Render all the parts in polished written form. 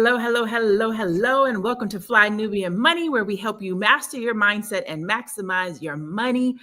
Hello, hello, hello, hello, and welcome to Fly Nubian Money, where we help you master your mindset and maximize your money.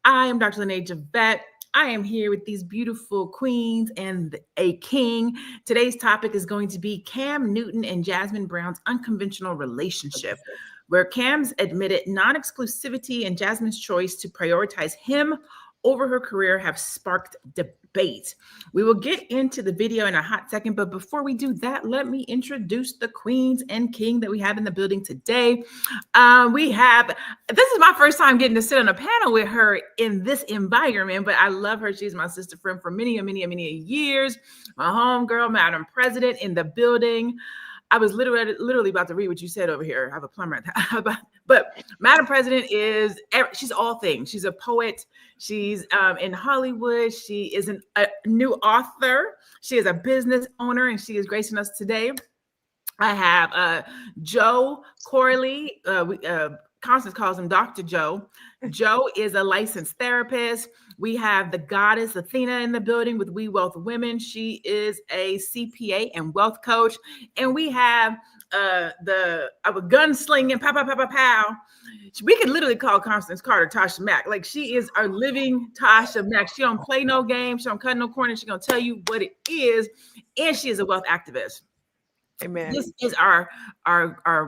I am Dr. Lene Javette. I am here with these beautiful queens and a king. Today's topic is going to be Cam Newton and Jasmin Brown's unconventional relationship, where Cam's admitted non-exclusivity and Jasmin's choice to prioritize him over her career have sparked debate. We will get into the video in a hot second, but before we do that, let me introduce the queens and king that we have in the building today. This is my first time getting to sit on a panel with her in this environment, but I love her. She's my sister friend for many years. My homegirl, Madam President, in the building. I was literally about to read what you said over here. I have a plumber at that. But Madam President she's all things. She's a poet. She's in Hollywood. She is a new author. She is a business owner, and she is gracing us today. I have Joe Corley. Constance calls him Dr. Joe. Joe is a licensed therapist. We have the goddess Athena in the building with We Wealth Women. She is a CPA and wealth coach. And we have a gunslinging, pow, pow, pow, pow, pow. We could literally call Constance Carter Tasha Mack. Like, she is our living Tasha Mack. She don't play no games. She don't cut no corners. She's going to tell you what it is. And she is a wealth activist. Amen. This is our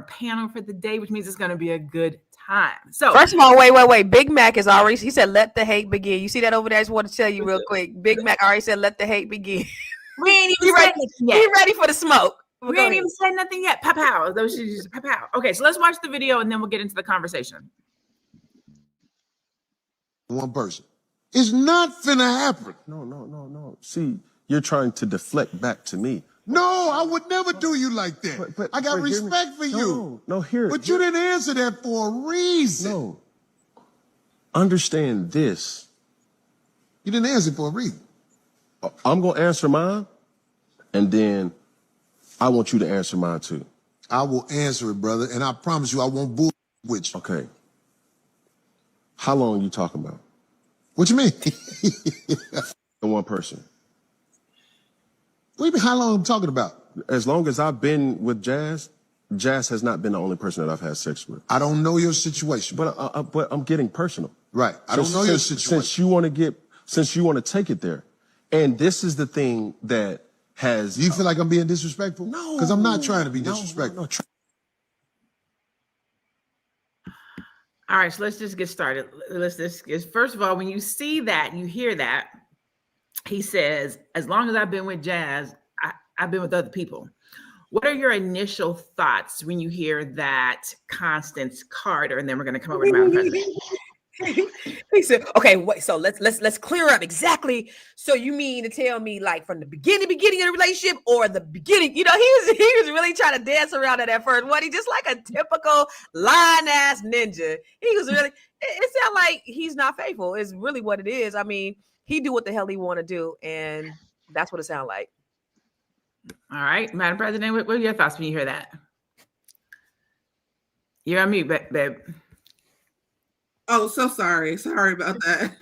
panel for the day, which means it's going to be a good time. So first of all, wait. Big Mac is already, he said, let the hate begin. You see that over there? I just want to tell you real quick. Big Mac already said, let the hate begin. We ain't even said nothing yet. He ready for the smoke. We ain't even said nothing yet. Pow pow. Those just pow pow. Okay, so let's watch the video and then we'll get into the conversation. One person. It's not finna happen. No. See, you're trying to deflect back to me. No, I would never do you like that. But I got respect for you. No, here. But you didn't answer that for a reason. No. Understand this. You didn't answer for a reason. I'm going to answer mine, and then I want you to answer mine too. I will answer it, brother, and I promise you I won't bull with you. Okay. How long are you talking about? What you mean? One person. What do you mean, how long I'm talking about? As long as I've been with Jazz has not been the only person that I've had sex with. I don't know your situation. But I'm getting personal. Right. I don't know your situation. Since you want to take it there. And this is the thing that has... Do you feel like I'm being disrespectful? No. Because I'm not trying to be disrespectful. No. All right, so let's just get started. First of all, when you see that, you hear that, he says, as long as I've been with Jazz, I've been with other people. What are your initial thoughts when you hear that Constance Carter? And then we're going to come over to Madam President. He said, okay, wait, so let's clear up exactly. So you mean to tell me, like, from the beginning of the relationship, or the beginning? You know, he was really trying to dance around it at first. What, he just like a typical lying ass ninja. He was really, it sounds like he's not faithful is really what it is. I mean, he do what the hell he want to do, and that's what it sounds like. All right, Madam President, what are your thoughts when you hear that? You're on mute, babe. Oh, so sorry. Sorry about that.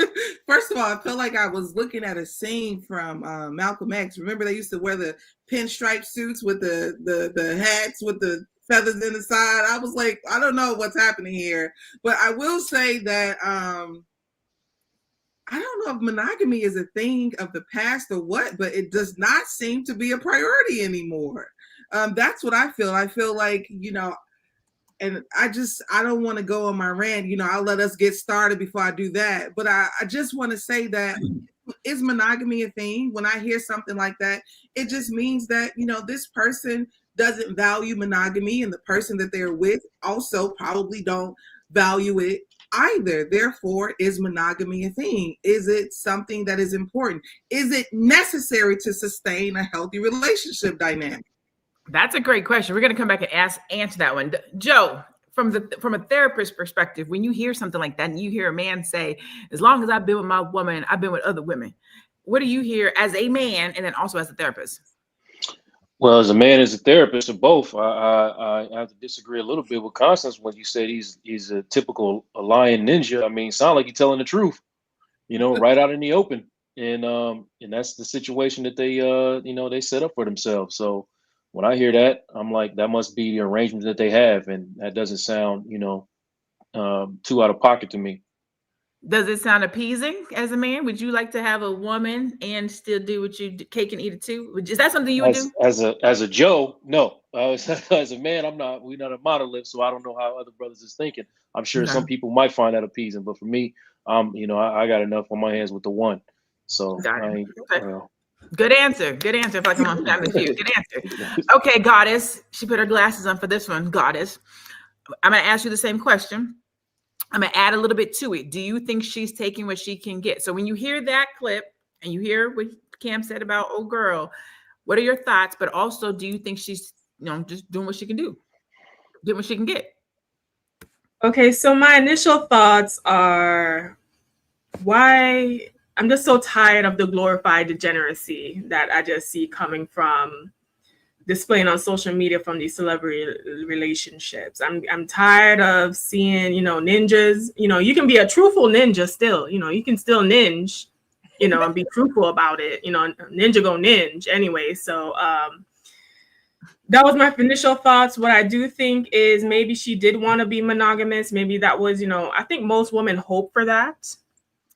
First of all, I felt like I was looking at a scene from Malcolm X. Remember, they used to wear the pinstripe suits with the hats with the feathers in the side. I was like, I don't know what's happening here. But I will say that I don't know if monogamy is a thing of the past or what, but it does not seem to be a priority anymore. That's what I feel. I feel like, you know, and I don't want to go on my rant. You know, I'll let us get started before I do that. But I just want to say that, is monogamy a thing? When I hear something like that, it just means that, you know, this person doesn't value monogamy, and the person that they're with also probably don't value it either. Therefore, is monogamy a thing? Is it something that is important? Is it necessary to sustain a healthy relationship dynamic? That's a great question. We're going to come back and answer that one. Joe, from a therapist perspective, when you hear something like that and you hear a man say, as long as I've been with my woman, I've been with other women, what do you hear as a man and then also as a therapist? Well, as a man, as a therapist, or both, I have to disagree a little bit with Constance when you said he's a typical lion ninja. I mean, sound like you're telling the truth, you know, right out in the open, and that's the situation that they they set up for themselves. So when I hear that, I'm like, that must be the arrangement that they have, and that doesn't sound, too out of pocket to me. Does it sound appeasing as a man? Would you like to have a woman and still do what you do, cake and eat it too? Is that something you would do? As a Joe, no. As a man, we're not a monolith, so I don't know how other brothers is thinking. I'm sure Okay. some people might find that appeasing, but for me, I got enough on my hands with the one. So Got I it. ain't, Okay. Good answer. Good answer. If I come on Family Feud. Good answer. Okay, Goddess. She put her glasses on for this one. Goddess. I'm going to ask you the same question. I'm going to add a little bit to it. Do you think she's taking what she can get? So when you hear that clip and you hear what Cam said about old girl, what are your thoughts? But also, do you think she's, just doing what she can do? Doing what she can get? Okay, so my initial thoughts are why I'm just so tired of the glorified degeneracy that I just see coming from displaying on social media from these celebrity relationships. I'm tired of seeing, ninjas. You can be a truthful ninja still. You can still ninja, and be truthful about it. Ninja go ninja anyway. So that was my initial thoughts. What I do think is maybe she did want to be monogamous. Maybe that was, I think most women hope for that.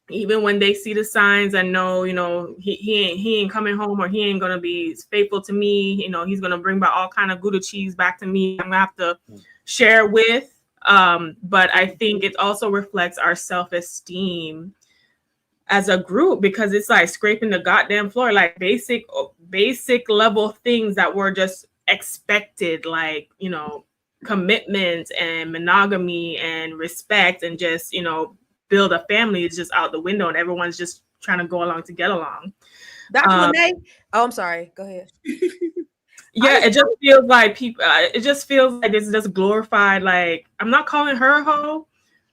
Even when they see the signs and know, he ain't coming home, or he ain't gonna be faithful to me. He's gonna bring back all kind of Gouda cheese back to me. I'm gonna have to share with. But I think it also reflects our self-esteem as a group, because it's like scraping the goddamn floor, like basic level things that were just expected, like commitment and monogamy and respect, and just build a family is just out the window, and everyone's just trying to go along to get along. Dr. Lene? Oh, I'm sorry. Go ahead. Yeah, it just feels like people. It just feels like it's just glorified. Like, I'm not calling her a hoe,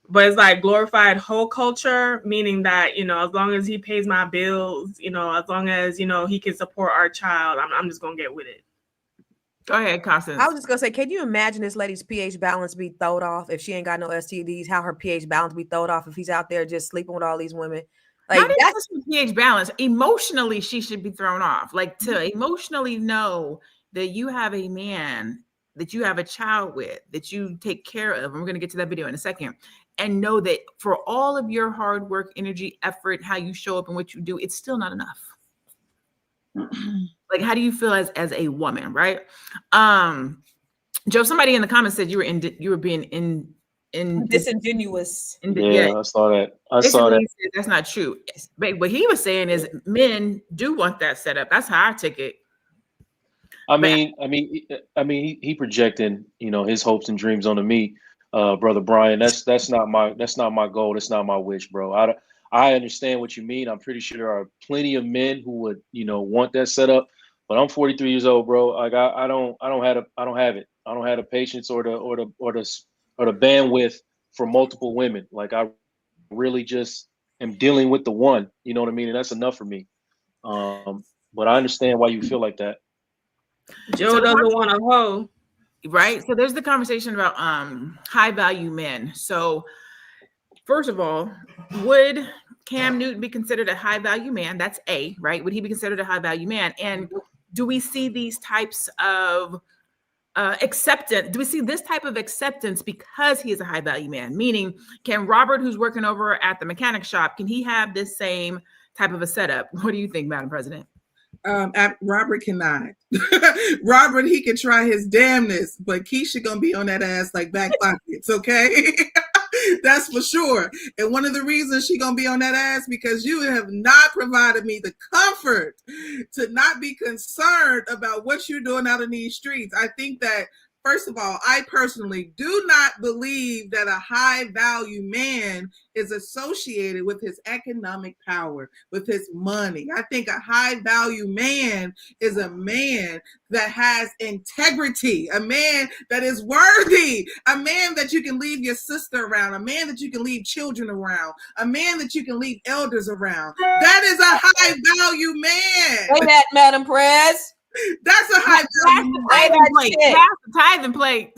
but it's like glorified hoe culture, meaning that as long as he pays my bills, as long as he can support our child, I'm just gonna get with it. Go ahead, Constance. I was just gonna say, can you imagine this lady's pH balance be thrown off if she ain't got no STDs? How her pH balance be thrown off if he's out there just sleeping with all these women? Like, not even just pH balance. Emotionally, she should be thrown off. Like, to emotionally know that you have a man that you have a child with, that you take care of, and we're gonna get to that video in a second, and know that for all of your hard work, energy, effort, how you show up and what you do, it's still not enough. Like, how do you feel as a woman, right? Joe, somebody in the comments said you were being disingenuous. Yeah, I saw that. That's not true. But what he was saying is men do want that setup. That's how I took it. I mean, he projecting, his hopes and dreams onto me, brother Brian. That's not my goal. That's not my wish, bro. I understand what you mean. I'm pretty sure there are plenty of men who would, want that setup. But I'm 43 years old, bro. Like, I don't have it. I don't have the patience or the bandwidth for multiple women. Like, I really just am dealing with the one. You know what I mean? And that's enough for me. But I understand why you feel like that. Joe doesn't want a hoe. Right. So there's the conversation about high value men. So first of all, would Cam Newton be considered a high value man? That's A, right? Would he be considered a high value man? And do we see these types of acceptance? Do we see this type of acceptance because he is a high value man? Meaning, can Robert, who's working over at the mechanic shop, can he have this same type of a setup? What do you think, Madam President? Robert cannot. Robert, he can try his damnness, but Keisha gonna be on that ass like back pockets, okay? That's for sure. And one of the reasons she gonna be on that ass because you have not provided me the comfort to not be concerned about what you're doing out in these streets. I think that, first of all, I personally do not believe that a high value man is associated with his economic power, with his money. I think a high value man is a man that has integrity, a man that is worthy, a man that you can leave your sister around, a man that you can leave children around, a man that you can leave elders around. That is a high value man. Say that, Madam Prez. That's a high value man. Tithing plate.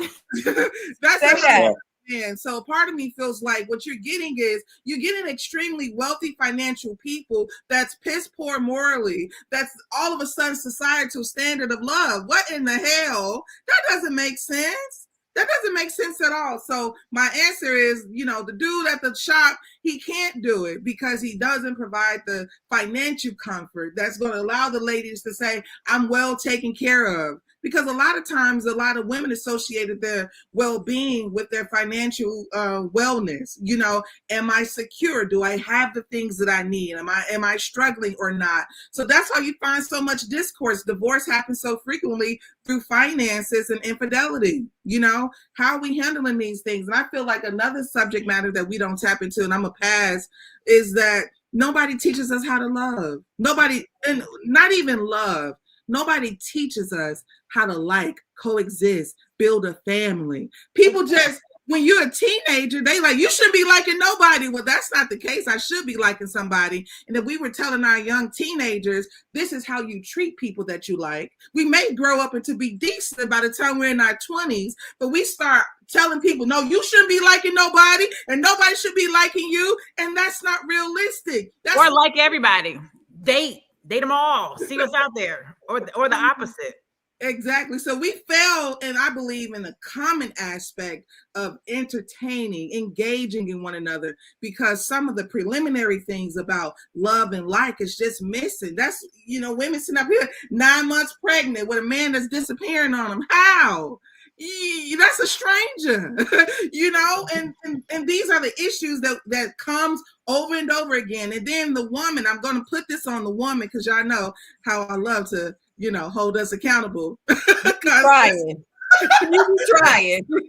That's Say that. man. So part of me feels like what you're getting is you're getting extremely wealthy financial people that's piss poor morally. That's all of a sudden societal standard of love. What in the hell? That doesn't make sense. That doesn't make sense at all. So my answer is, the dude at the shop, he can't do it because he doesn't provide the financial comfort that's going to allow the ladies to say, I'm well taken care of. Because a lot of times, a lot of women associated their well-being with their financial wellness. Am I secure? Do I have the things that I need? Am I struggling or not? So that's how you find so much discourse. Divorce happens so frequently through finances and infidelity. How are we handling these things? And I feel like another subject matter that we don't tap into, and I'm gonna pass, is that nobody teaches us how to love. Nobody, and not even love. Nobody teaches us how to coexist, build a family. People just, when you're a teenager, they you shouldn't be liking nobody. Well, that's not the case. I should be liking somebody. And if we were telling our young teenagers, this is how you treat people that you like, we may grow up into be decent by the time we're in our 20s, but we start telling people, no, you shouldn't be liking nobody and nobody should be liking you. And that's not realistic. Or like everybody. Date them all. See what's out there. Or the opposite. Exactly. So we fail, and I believe in the common aspect of entertaining, engaging in one another, because some of the preliminary things about love and like is just missing. That's, women sitting up here 9 months pregnant with a man that's disappearing on them. How? That's a stranger, and these are the issues that comes over and over again. And then the woman, I'm going to put this on the woman because y'all know how I love to, hold us accountable. Trying. You trying. So,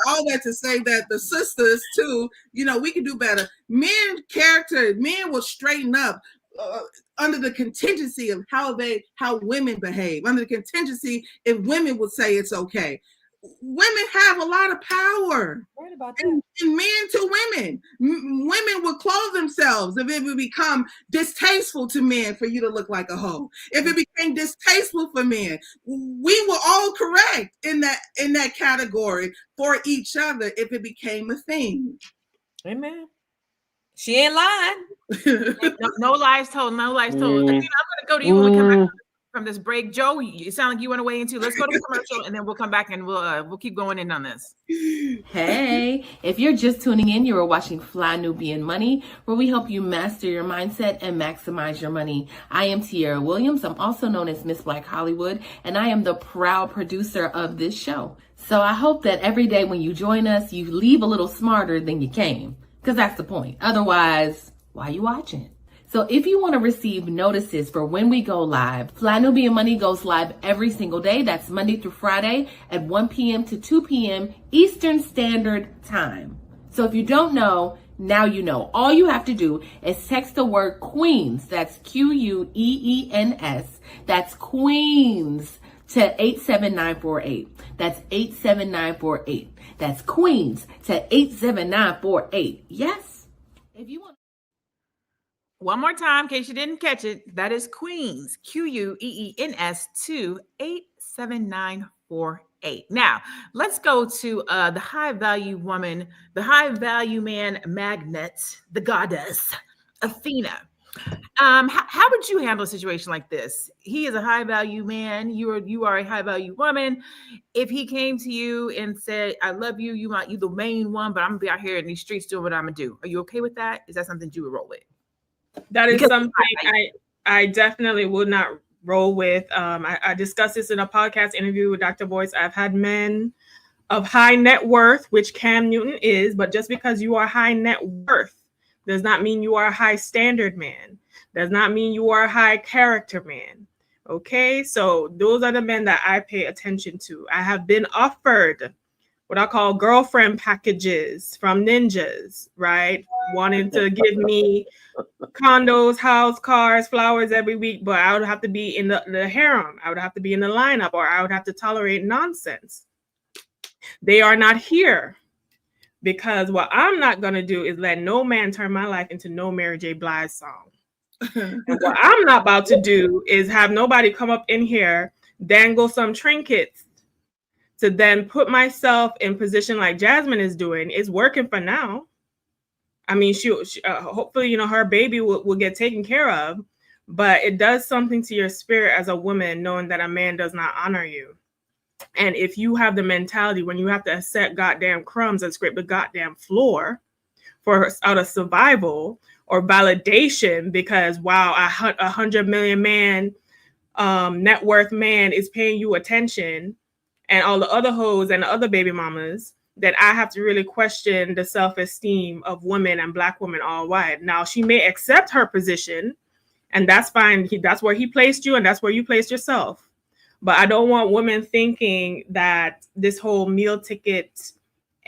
all that to say that the sisters too, we can do better. Men will straighten up under the contingency of how women behave, under the contingency if women would say it's okay. Women have a lot of power. Right about that. And men to women. Women will clothe themselves if it would become distasteful to men for you to look like a hoe. If it became distasteful for men, we were all correct in that category for each other if it became a thing. Amen. She ain't lying. No lies told. No lies told. I'm going to go to you when we come back from this break. Joe, you sound like you want to weigh into. Let's go to the commercial and then we'll come back and we'll keep going in on this. Hey, if you're just tuning in, you are watching Fly Nubian Money, where we help you master your mindset and maximize your money. I am Tiara Williams. I'm also known as Miss Black Hollywood, and I am the proud producer of this show. So I hope that every day when you join us, you leave a little smarter than you came, because that's the point. Otherwise, why are you watching? So if you want to receive notices for when we go live, Fly Nubian Money goes live every single day. That's Monday through Friday at 1 p.m. to 2 p.m. Eastern Standard Time. So if you don't know, now you know. All you have to do is text the word Queens. That's Queens. That's Queens to 87948. That's 87948. That's Queens to 87948. Yes? If you want. One more time, in case you didn't catch it, that is Queens, Queens to 87948. Now, let's go to the high value woman, the high value man magnet, the goddess, Athena. How would you handle a situation like this? He is a high value man. You are a high value woman. If he came to you and said, I love you, you the main one, but I'm gonna be out here in these streets doing what I'm gonna do. Are you okay with that? Is that something you would roll with? That is something I definitely would not roll with. I discussed this in a podcast interview with Dr. Boyce. I've had men of high net worth, which Cam Newton is, but just because you are high net worth does not mean you are a high standard man. Does not mean you are a high character man. Okay, so those are the men that I pay attention to. I have been offered what I call girlfriend packages from ninjas, right? Wanting to give me condos, house, cars, flowers every week, but I would have to be in the harem. I would have to be in the lineup, or I would have to tolerate nonsense. They are not here because what I'm not going to do is let no man turn my life into no Mary J. Blige song. And what I'm not about to do is have nobody come up in here, dangle some trinkets to then put myself in position like Jasmin is doing. It's working for now. I mean, she hopefully, you know, her baby will get taken care of, but it does something to your spirit as a woman, knowing that a man does not honor you. And if you have the mentality when you have to accept goddamn crumbs and scrape the goddamn floor for out of survival or validation, because wow, a 100 million man net worth man is paying you attention, and all the other hoes and the other baby mamas, that I have to really question the self-esteem of women and Black women all wide. Now, she may accept her position, and that's fine. That's where he placed you, and that's where you placed yourself. But I don't want women thinking that this whole meal ticket,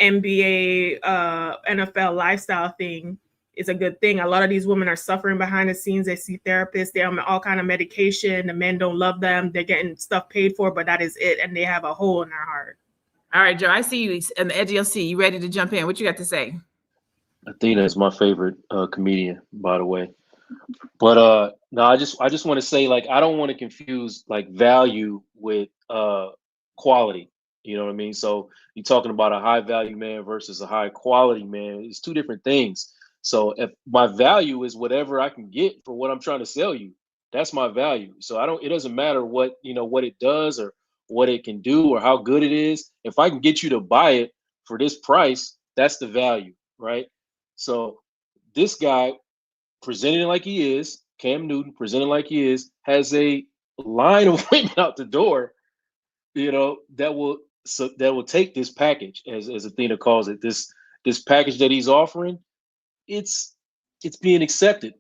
NBA, NFL lifestyle thing is a good thing. A lot of these women are suffering behind the scenes. They see therapists. They're on all kind of medication. The men don't love them. They're getting stuff paid for, but that is it. And they have a hole in their heart. All right, Joe, I see you on the edge of your seat. You ready to jump in? What you got to say? Athena is my favorite comedian, by the way. But no, I just want to say, like, I don't want to confuse like value with quality. You know what I mean? So you're talking about a high value man versus a high quality man. It's two different things. So if my value is whatever I can get for what I'm trying to sell you, that's my value. So it doesn't matter what, you know, what it does or what it can do or how good it is. If I can get you to buy it for this price, that's the value, right? So this guy, presenting like he is, Cam Newton presenting like he is, has a line of women out the door, you know, that will take this package, as Athena calls it, this package that he's offering. It's being accepted,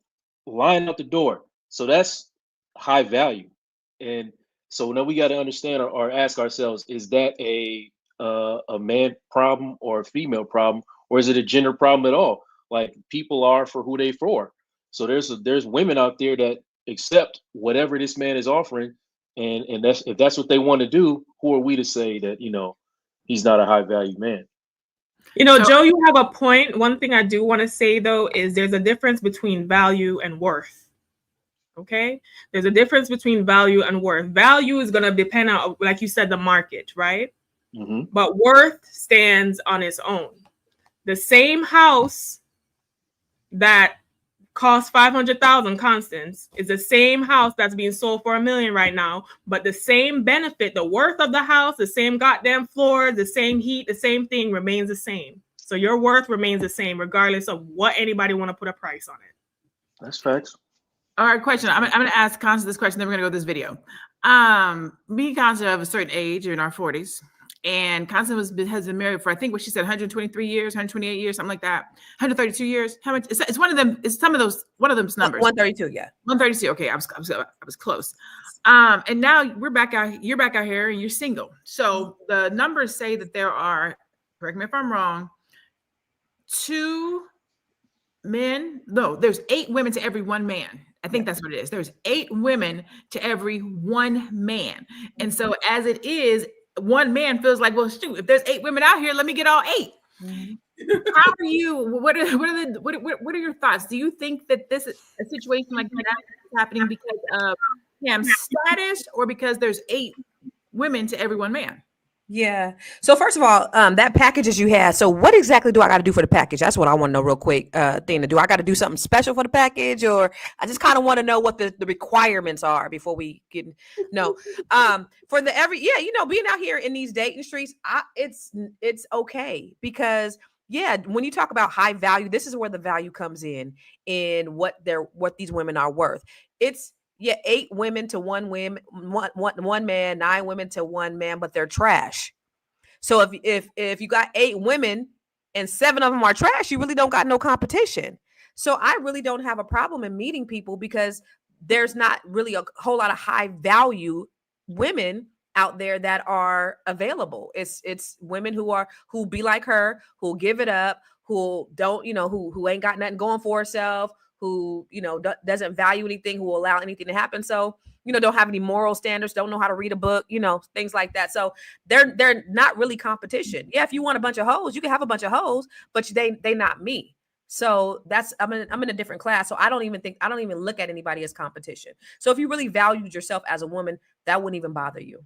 line out the door. So that's high value. And so now we got to understand or ask ourselves, is that a man problem or a female problem, or is it a gender problem at all? Like, people are for who they for. So there's women out there that accept whatever this man is offering, and that's, if that's what they want to do, who are we to say that, you know, he's not a high value man? You know, Joe, you have a point. One thing I do want to say, though, is there's a difference between value and worth. Okay? There's a difference between value and worth. Value is going to depend on, like you said, the market, right? Mm-hmm. But worth stands on its own. The same house that costs 500,000, Constance, is the same house that's being sold for $1 million right now, but the same benefit, the worth of the house, the same goddamn floor, the same heat, the same thing remains the same. So your worth remains the same regardless of what anybody want to put a price on it. That's facts. All right, question. I'm going to ask Constance this question, then we're going to go to this video. Me and Constance are of a certain age, in our 40s. And Constance has been married for, I think what she said, 123 years, 128 years, something like that. 132 years. How much? It's one of them. It's some of those. One of those numbers. 132. Yeah. 132. Okay, I was close. And now we're back out. You're back out here, and you're single. So the numbers say that there are, correct me if I'm wrong, 2 men. No, there's 8 women to every 1 man. I think that's what it is. There's 8 women to every 1 man. And so as it is, 1 man feels like, well, shoot, if there's 8 women out here, let me get all 8. How are you? What are your thoughts? Do you think that this is a situation like that is happening because of Cam's status, or because there's 8 women to every 1 man? Yeah. So first of all, that packages you had. So what exactly do I got to do for the package? That's what I want to know real quick. Athena, do I got to do something special for the package, or I just kind of want to know what the requirements are before we get no. For the being out here in these dating streets, it's okay, because when you talk about high value, this is where the value comes in what these women are worth. It's 8 women to 1 man, 9 women to 1 man, but they're trash. So if you got 8 women and 7 of them are trash, you really don't got no competition. So I really don't have a problem in meeting people, because there's not really a whole lot of high value women out there that are available. It's women who be like her, who give it up, who don't, who ain't got nothing going for herself, who, doesn't value anything, who will allow anything to happen. So, don't have any moral standards, don't know how to read a book, things like that. So they're not really competition. Yeah, if you want a bunch of hoes, you can have a bunch of hoes, but they not me. So I'm in a different class. So I don't even look at anybody as competition. So if you really valued yourself as a woman, that wouldn't even bother you.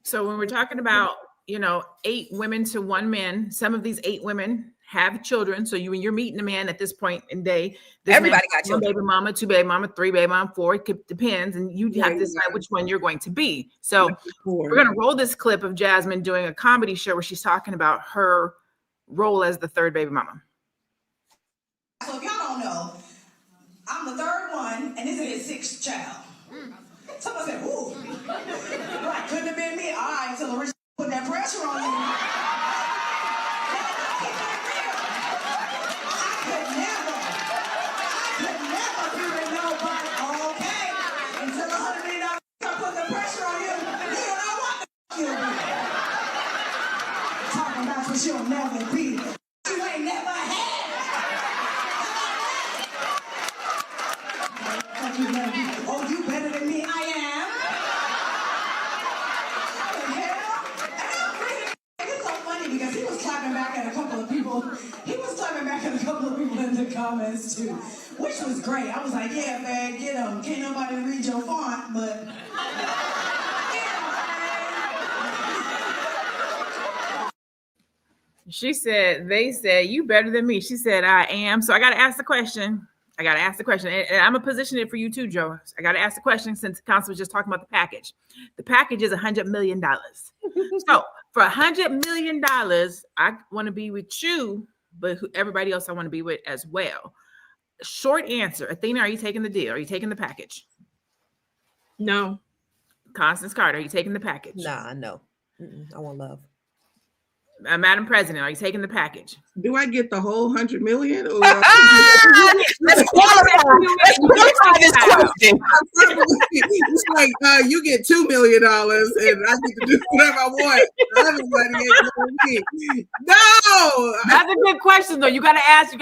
So when we're talking about 8 women to 1 man. Some of these 8 women have children. So you're meeting a man at this point in day. Everybody got one children. baby mama, 2 baby mama, 3 baby mama, 4. It depends. And you have to decide which one you're going to be. So we're going to roll this clip of Jasmin doing a comedy show where she's talking about her role as the 3rd baby mama. So if y'all don't know, I'm the 3rd one, and this is his 6th child. Someone said, ooh. Right, couldn't have been me. All right, so the rich put that pressure on you. I could never be with nobody. Okay. Until $100 million start putting the pressure on you, you don't know what the you'll be. Talking about what you'll never be. You ain't never had. Oh, you better than me. I am. It's so funny because he was clapping back at a couple of people. He was clapping back at a couple of people in the comments too, which was great. I was like, yeah, man, get them. Can't nobody read your font, but. She said, they said, you better than me. She said, I am. So I got to ask the question. And I'm going to position it for you too, Joe. I got to ask the question since the council was just talking about the package. The package is $100 million. So for $100 million, I want to be with you, but everybody else I want to be with as well. Short answer. Athena, are you taking the deal? Are you taking the package? No. Constance Carter, are you taking the package? Nah, no. I want love. Madam President, are you taking the package? Do I get the whole 100 million? Or Let's qualify this question. It's like you get $2 million and I get to do whatever I want. Everybody ain't no. That's a good question though. You gotta ask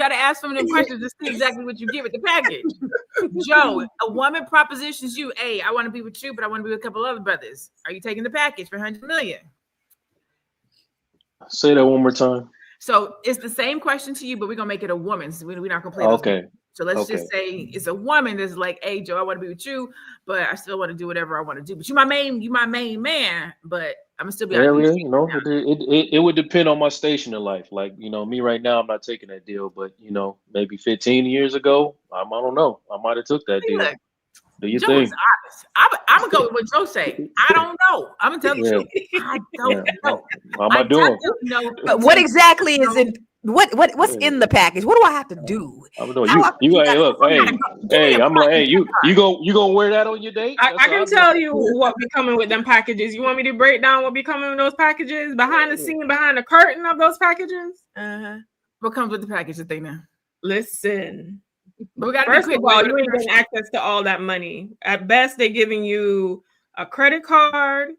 some of them questions to see exactly what you get with the package. Joe, a woman propositions you, hey, I want to be with you, but I want to be with a couple other brothers. Are you taking the package for $100 million? Say that one more time. So it's the same question to you, but we're gonna make it a woman. So we're not gonna play. Okay. So let's just say it's a woman that's like, hey, Joe, I want to be with you, but I still want to do whatever I want to do. But you my main man, but I'm gonna still be. It would depend on my station in life. Like, me right now, I'm not taking that deal, but maybe 15 years ago, I don't know. I might have took that deal. Look, Do you Joe think? is honest. I'm gonna go with what Joe say. I don't know. I'm gonna tell you. I don't know. How am I doing? But what exactly is it? What's in the package? What do I have to do? I'm doing. I'm like, hey, you gonna wear that on your date? I can tell you what be coming with them packages. You want me to break down what be coming with those packages behind the scene, behind the curtain of those packages? What comes with the package, Athena? Listen. We gotta First of all, you ain't getting access to all that money. At best, they're giving you a credit card,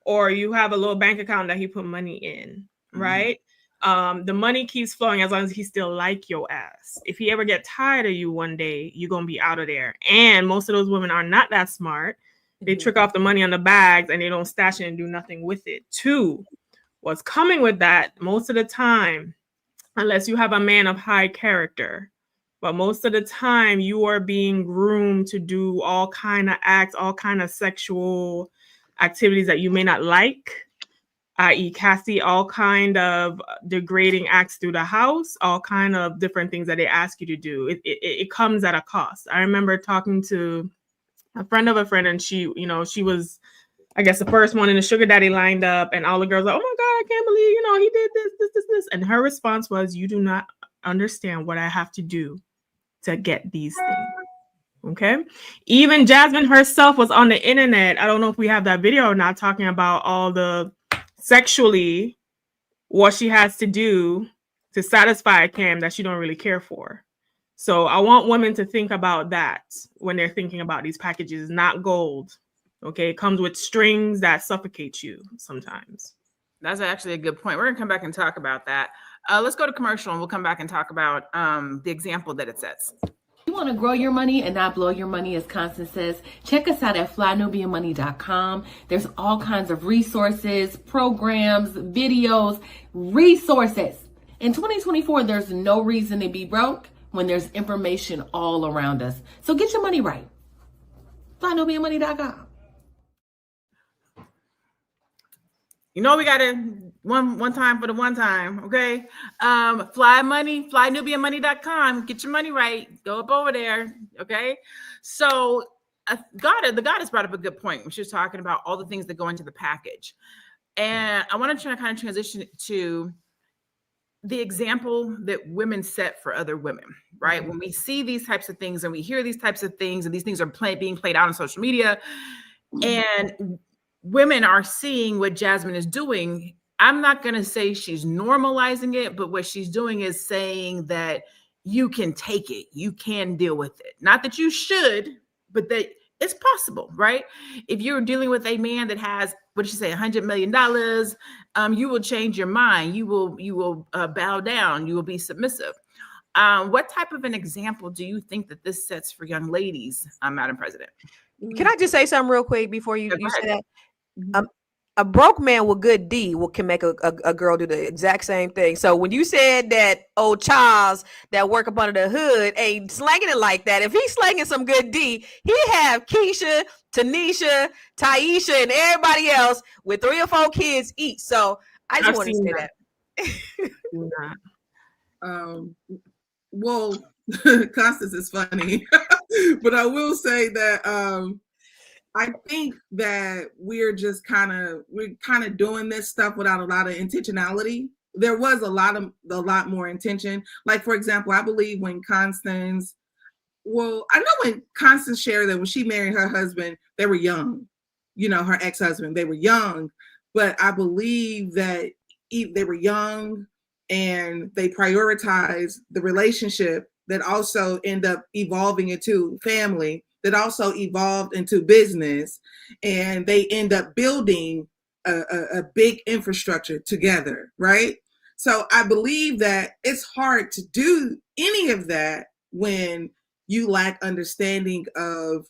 or you have a little bank account that he put money in, right? The money keeps flowing as long as he still like your ass. If he ever get tired of you one day, you're gonna be out of there. And most of those women are not that smart. They trick off the money on the bags and they don't stash it and do nothing with it. 2, what's coming with that most of the time, unless you have a man of high character. But most of the time, you are being groomed to do all kind of acts, all kind of sexual activities that you may not like, i.e. Cassie, all kind of degrading acts through the house, all kind of different things that they ask you to do. It comes at a cost. I remember talking to a friend of a friend, and she was, I guess, the first one in the sugar daddy lined up, and all the girls like, oh my God, I can't believe, he did this. And her response was, you do not understand what I have to do to get these things. Okay. Even Jasmin herself was on the internet. I don't know if we have that video or not, talking about all the sexually what she has to do to satisfy a Cam that she don't really care for. So I want women to think about that when they're thinking about these packages. Not gold. Okay. It comes with strings that suffocate you sometimes. That's actually a good point. We're gonna come back and talk about that. Let's go to commercial and we'll come back and talk about the example that it sets. You want to grow your money and not blow your money, as Constance says? Check us out at flynubianmoney.com. There's all kinds of resources, programs, videos, resources. In 2024, there's no reason to be broke when there's information all around us. So get your money right. flynubianmoney.com. We got to One time for the one time, okay? Fly Money, flynubianmoney.com. Get your money right. Go up over there, okay? So the goddess brought up a good point when she was talking about all the things that go into the package. And I want to try to kind of transition to the example that women set for other women, right? Mhm. When we see these types of things and we hear these types of things and these things are being played out on social media, and women are seeing what Jasmin is doing, I'm not going to say she's normalizing it, but what she's doing is saying that you can take it, you can deal with it. Not that you should, but that it's possible, right? If you're dealing with a man that has, what did she say, $100 million, you will change your mind. You will bow down. You will be submissive. What type of an example do you think that this sets for young ladies, Madam President? Can I just say something real quick before you, Yeah, you go say ahead. that? A broke man with good D can make a girl do the exact same thing. So when you said that old Charles that work up under the hood ain't slanging it like that, if he's slanging some good D, he have Keisha, Tanisha, Taisha, and everybody else with 3 or 4 kids each. So I just I've want to seen say that. that. Well, Constance is funny, but I will say that I think that we're kind of doing this stuff without a lot of intentionality. There was a lot more intention. Like, for example, I believe when Constance, well, I know when Constance shared that when she married her husband, they were young, her ex-husband, they were young, but I believe that they were young and they prioritized the relationship that also end up evolving into family, that also evolved into business, and they end up building a big infrastructure together, right? So I believe that it's hard to do any of that when you lack understanding of,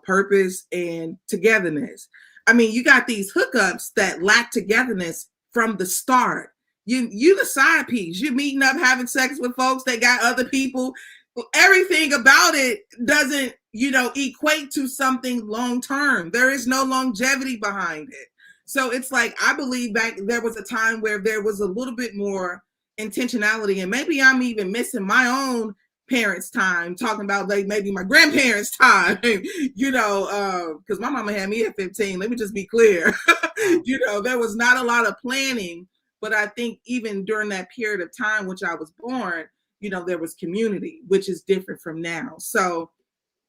purpose and togetherness. I mean, you got these hookups that lack togetherness from the start. You the side piece. You're meeting up, having sex with folks that got other people. Everything about it doesn't, equate to something long term. There is no longevity behind it. So it's like, I believe back there was a time where there was a little bit more intentionality, and maybe I'm even missing my own parents' time, talking about like maybe my grandparents' time, because my mama had me at 15. Let me just be clear. There was not a lot of planning, but I think even during that period of time, which I was born, there was community, which is different from now. So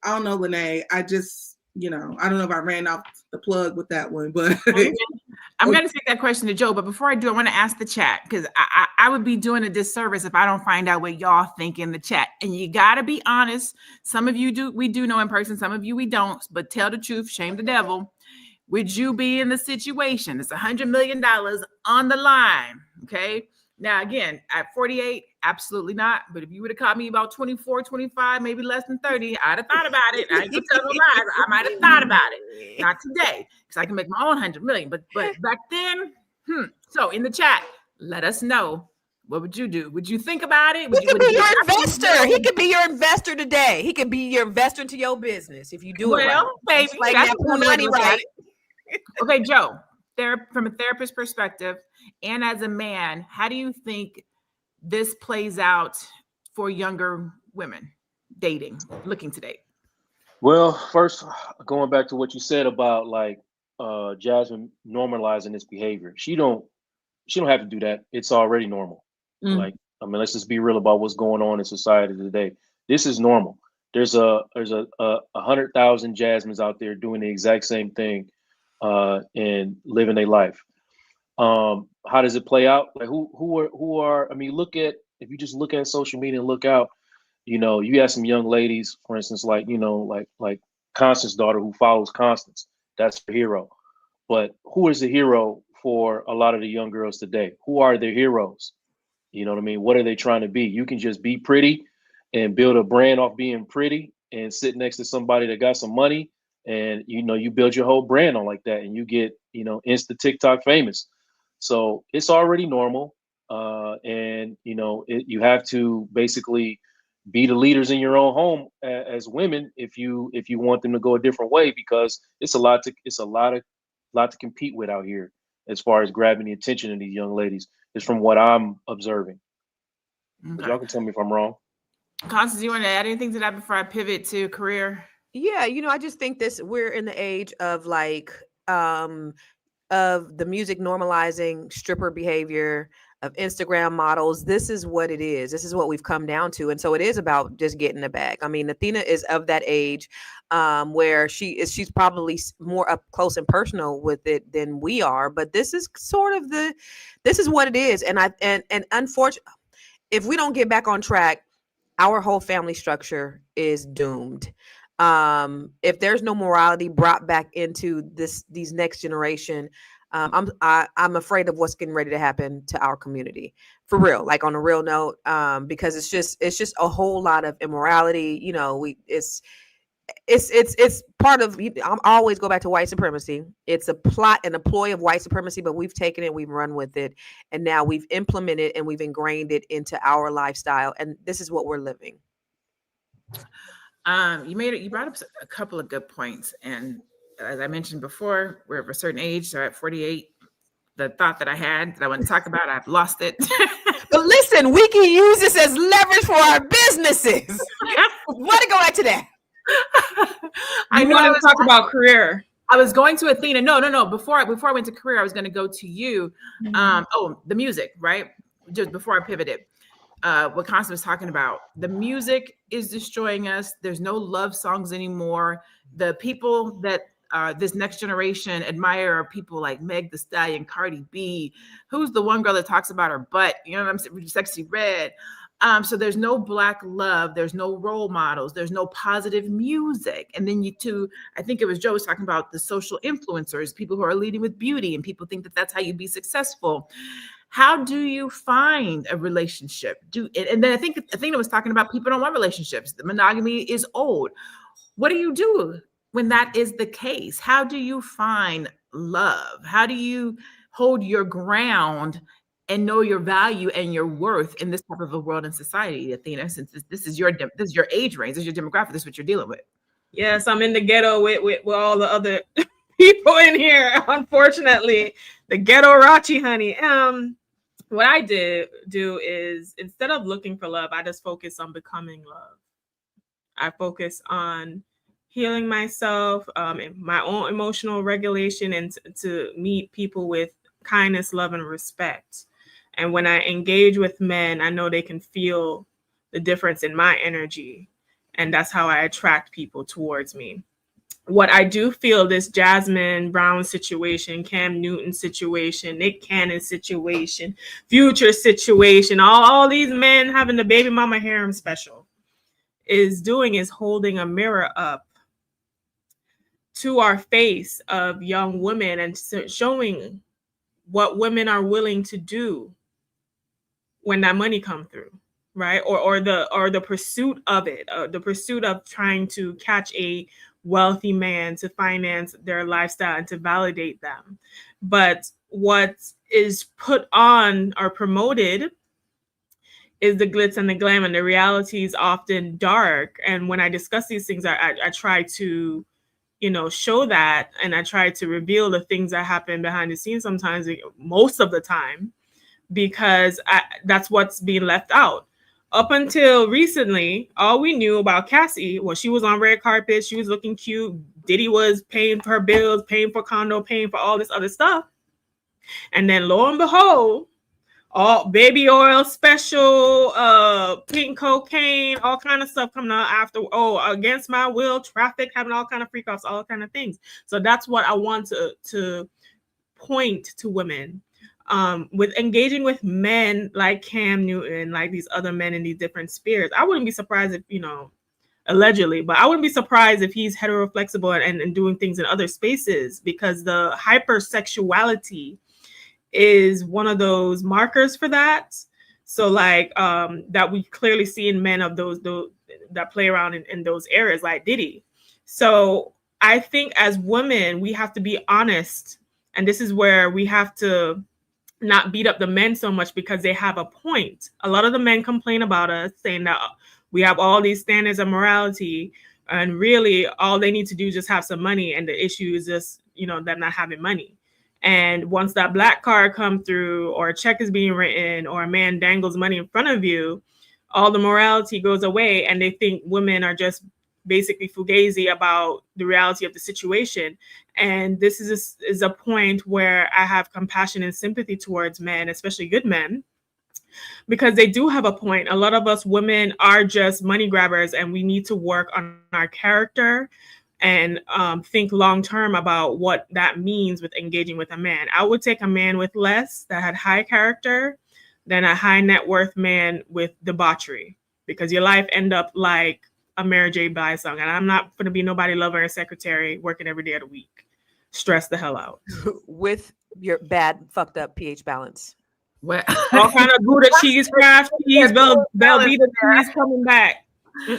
I don't know, Lene. I just, I don't know if I ran off the plug with that one, but I'm going to take that question to Joe, but before I do, I want to ask the chat, because I would be doing a disservice if I don't find out what y'all think in the chat. And you got to be honest. Some of you we do know in person. Some of you we don't, but tell the truth, shame the devil. Would you be in the situation? It's $100 million on the line, okay? Now, again, at 48, absolutely not. But if you would have caught me about 24, 25, maybe less than 30, I'd have thought about it. I ain't gonna tell no lies. I might have thought about it. Not today, because I can make my own 100 million. But back then, So in the chat, let us know. What would you do? Would you think about it? He could be your investor. He could be your investor today. He could be your investor into your business if you do it right. Well, baby, like that's that another way to Punani look at right. it. Okay, Joe, from a therapist perspective and as a man, how do you think this plays out for younger women dating, looking to date? Well, first, going back to what you said about like Jasmin normalizing this behavior, she don't have to do that. It's already normal. Like, I mean, let's just be real about what's going on in society today. This is normal. There's a 100,000 Jasmines out there doing the exact same thing and living their life. How does it play out? Like who are I mean, if you just look at social media and look out, you have some young ladies, for instance, like Constance's daughter who follows Constance. That's her hero. But who is the hero for a lot of the young girls today? Who are their heroes? You know what I mean? What are they trying to be? You can just be pretty and build a brand off being pretty and sit next to somebody that got some money, and you build your whole brand on like that, and you get insta TikTok famous. So it's already normal, and you have to basically be the leaders in your own home as women if you want them to go a different way, because it's a lot to compete with out here. as far as grabbing the attention of these young ladies, is from what I'm observing. But y'all Okay. can tell me if I'm wrong. Constance, you want to add anything to that before I pivot to career? Yeah, I just think we're in the age of of the music normalizing stripper behavior, of Instagram models. This is what it is. This is what we've come down to. And so it is about just getting the bag. I mean, Athena is of that age where she's probably more up close and personal with it than we are. But this is sort of this is what it is. And unfortunately, if we don't get back on track, our whole family structure is doomed. If there's no morality brought back into these next generation, I'm afraid of what's getting ready to happen to our community, for real, like on a real note, because it's just a whole lot of immorality. It's part of, I'm always go back to white supremacy. It's a plot and a ploy of white supremacy, but we've taken it, we've run with it, and now we've implemented and we've ingrained it into our lifestyle, and this is what we're living. You brought up a couple of good points, and as I mentioned before, we're of a certain age. So at 48, the thought that I had that I want to talk about, I've lost it. But listen, we can use this as leverage for our businesses. Want to go back to that? I want to talk about career. I was going to Athena. No. Before I went to career, I was going to go to you. The music, right? Just before I pivoted. What Constance was talking about, the music is destroying us. There's no love songs anymore. The people that this next generation admire are people like Meg Thee Stallion, Cardi B. Who's the one girl that talks about her butt? You know what I'm saying? Sexy Red. So there's no Black love. There's no role models. There's no positive music. And then I think it was Joe was talking about the social influencers, people who are leading with beauty, and people think that that's how you be successful. How do you find a relationship? And then I think Athena was talking about people don't want relationships. The monogamy is old. What do you do when that is the case? How do you find love? How do you hold your ground and know your value and your worth in this type of a world and society, Athena? Since this is your age range, this is your demographic, this is what you're dealing with. Yes, I'm in the ghetto with all the other people in here. Unfortunately, the ghetto Rachi, honey. What I do is, instead of looking for love, I just focus on becoming love. I focus on healing myself, and my own emotional regulation, and to meet people with kindness, love, and respect. And when I engage with men, I know they can feel the difference in my energy. And that's how I attract people towards me. What I do feel, this Jasmin Brown situation, Cam Newton situation, Nick Cannon situation, Future situation, all these men having the baby mama harem special is holding a mirror up to our face of young women and showing what women are willing to do when that money come through, right? Or the pursuit of it, the pursuit of trying to catch a wealthy man to finance their lifestyle and to validate them. But what is put on or promoted is the glitz and the glam, and the reality is often dark. And when I discuss these things, I try to, show that, and I try to reveal the things that happen behind the scenes sometimes, most of the time, because that's what's being left out. Up until recently, all we knew about Cassie was she was on red carpet, she was looking cute, Diddy was paying for her bills, paying for condo, paying for all this other stuff. And then lo and behold, all baby oil special, pink cocaine, all kind of stuff coming out after, against my will, traffic, having all kind of freak offs, all kind of things. So that's what I want to point to women. With engaging with men like Cam Newton, like these other men in these different spheres. I wouldn't be surprised if, allegedly, but I wouldn't be surprised if he's heteroflexible and doing things in other spaces, because the hypersexuality is one of those markers for that. So that we clearly see in men of those that play around in those areas, like Diddy. So I think as women, we have to be honest. And this is where we have to not beat up the men so much, because they have a point. A lot of the men complain about us, saying that we have all these standards of morality, and really all they need to do is just have some money, and the issue is just, them not having money. And once that black card comes through, or a check is being written, or a man dangles money in front of you, all the morality goes away, and they think women are just basically fugazi about the reality of the situation. And this is a point where I have compassion and sympathy towards men, especially good men, because they do have a point. A lot of us women are just money grabbers, and we need to work on our character and think long term about what that means with engaging with a man. I would take a man with less, that had high character, than a high net worth man with debauchery, because your life end up like a Mary J. Blige song. And I'm not going to be nobody lover and secretary working every day of the week. Stress the hell out. With your bad, fucked up pH balance. What? All kind of Gouda cheese, Kraft cheese, Velveeta cheese coming back.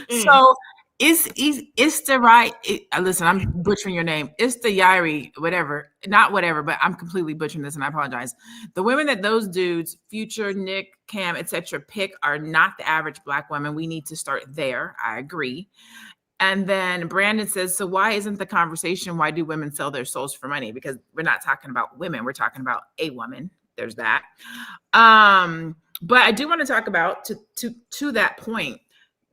So it's the right. Listen, I'm butchering your name. It's the Yairi, whatever, not whatever, but I'm completely butchering this, and I apologize. The women that those dudes, Future, Nick, Cam, etc., pick are not the average Black woman. We need to start there. I agree. And then Brandon says, so why isn't the conversation, why do women sell their souls for money? Because we're not talking about women. We're talking about a woman. There's that. But I do want to talk about to that point,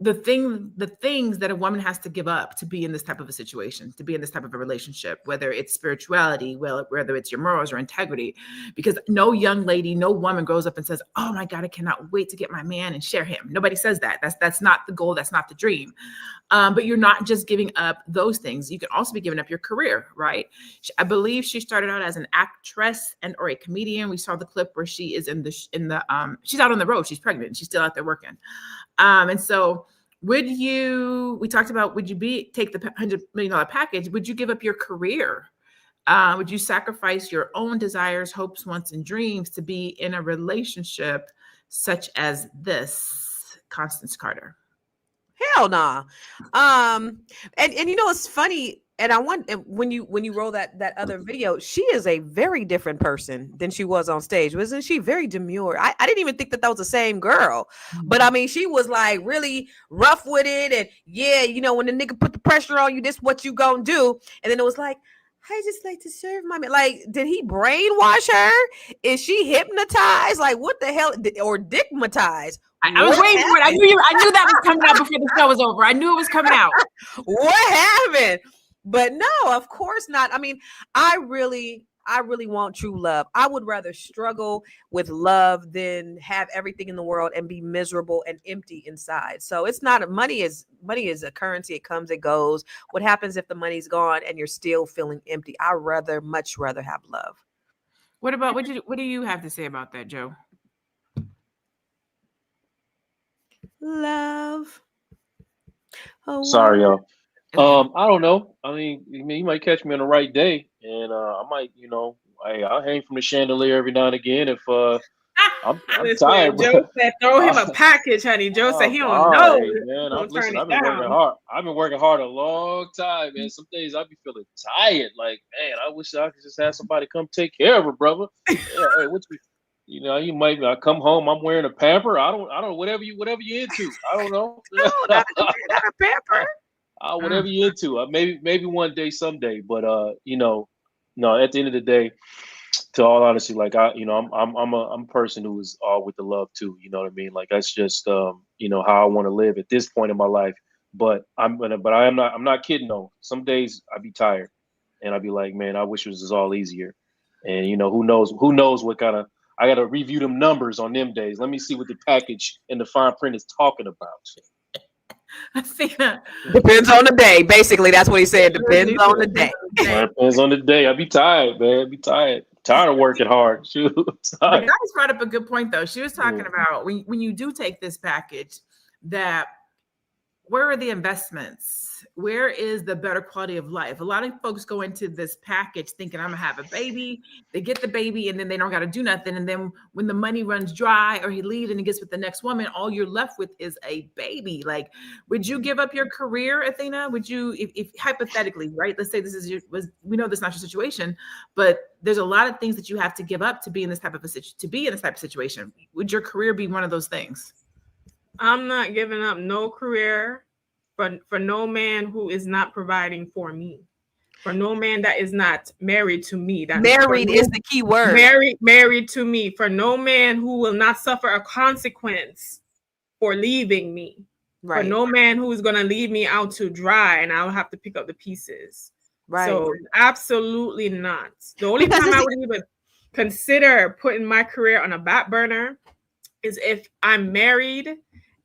the things that a woman has to give up to be in this type of a situation, to be in this type of a relationship, whether it's spirituality, whether it's your morals or integrity, because no young lady, no woman grows up and says, oh my God, I cannot wait to get my man and share him. Nobody says that. That's not the goal. That's not the dream. But you're not just giving up those things. You can also be giving up your career, right? I believe she started out as an actress and or a comedian. We saw the clip where she is she's out on the road. She's pregnant and she's still out there working. And so would you take the $100 million package? Would you give up your career? Would you sacrifice your own desires, hopes, wants, and dreams to be in a relationship such as this, Constance Carter? Hell nah. And you know, it's funny. And I want, when you roll that other video, she is a very different person than she was on stage. Wasn't she very demure? I didn't even think that was the same girl. But I mean, she was like really rough with it. And yeah, you know, when the nigga put the pressure on you, this what you gonna do. And then it was like, I just like to serve my man. Like, did he brainwash her? Is she hypnotized? Like, what the hell? Or dickmatized? I was waiting for it. I knew that was coming out before the show was over. I knew it was coming out. What happened? But no, of course not. I mean, I really want true love. I would rather struggle with love than have everything in the world and be miserable and empty inside. So it's not, money is a currency. It comes, it goes. What happens if the money's gone and you're still feeling empty? I'd much rather have love. What do you have to say about that, Joe? Love. Oh, sorry, y'all. I don't know. I mean, you might catch me on the right day, and I might, I'll hang from the chandelier every now and again if I'm tired. Joe said, "Throw him a package, honey." Joe said he don't know. Right, man. I've been working hard. I've been working hard a long time, man. Some days I be feeling tired. Like, man, I wish I could just have somebody come take care of her, brother. Yeah, hey, you might. I come home, I'm wearing a pamper. I don't know. Whatever you into. I don't know. No, not a pamper. Whatever you into. Maybe one day, someday. But no. At the end of the day, to all honesty, like I'm a person who is all with the love too. You know what I mean? Like that's just how I want to live at this point in my life. But I'm not kidding though. Some days I be tired, and I be like, man, I wish it was all easier. And who knows what kind of. I got to review them numbers on them days. Let me see what the package and the fine print is talking about. I see that. Depends on the day. Basically, that's what he said. Depends on the day. Depends on the day. I be tired, man. Tired of working hard. Shoot. The guys brought up a good point, though. She was talking about when you do take this package, that where are the investments? Where is the better quality of life? A lot of folks go into this package thinking I'm gonna have a baby. They get the baby and then they don't got to do nothing. And then when the money runs dry or he leaves and he gets with the next woman, all you're left with is a baby. Like, would you give up your career, Athena? Would you, if hypothetically, right? Let's say we know this is not your situation, but there's a lot of things that you have to give up to be in this type of situation. Would your career be one of those things? I'm not giving up no career for no man who is not providing for me. For no man that is not married to me. That Married is the key word. Married to me. For no man who will not suffer a consequence for leaving me. Right. For no man who is going to leave me out to dry and I'll have to pick up the pieces. Right. So absolutely not. The only time I would even consider putting my career on a back burner is if I'm married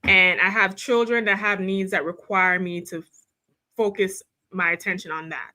and I have children that have needs that require me to focus my attention on that.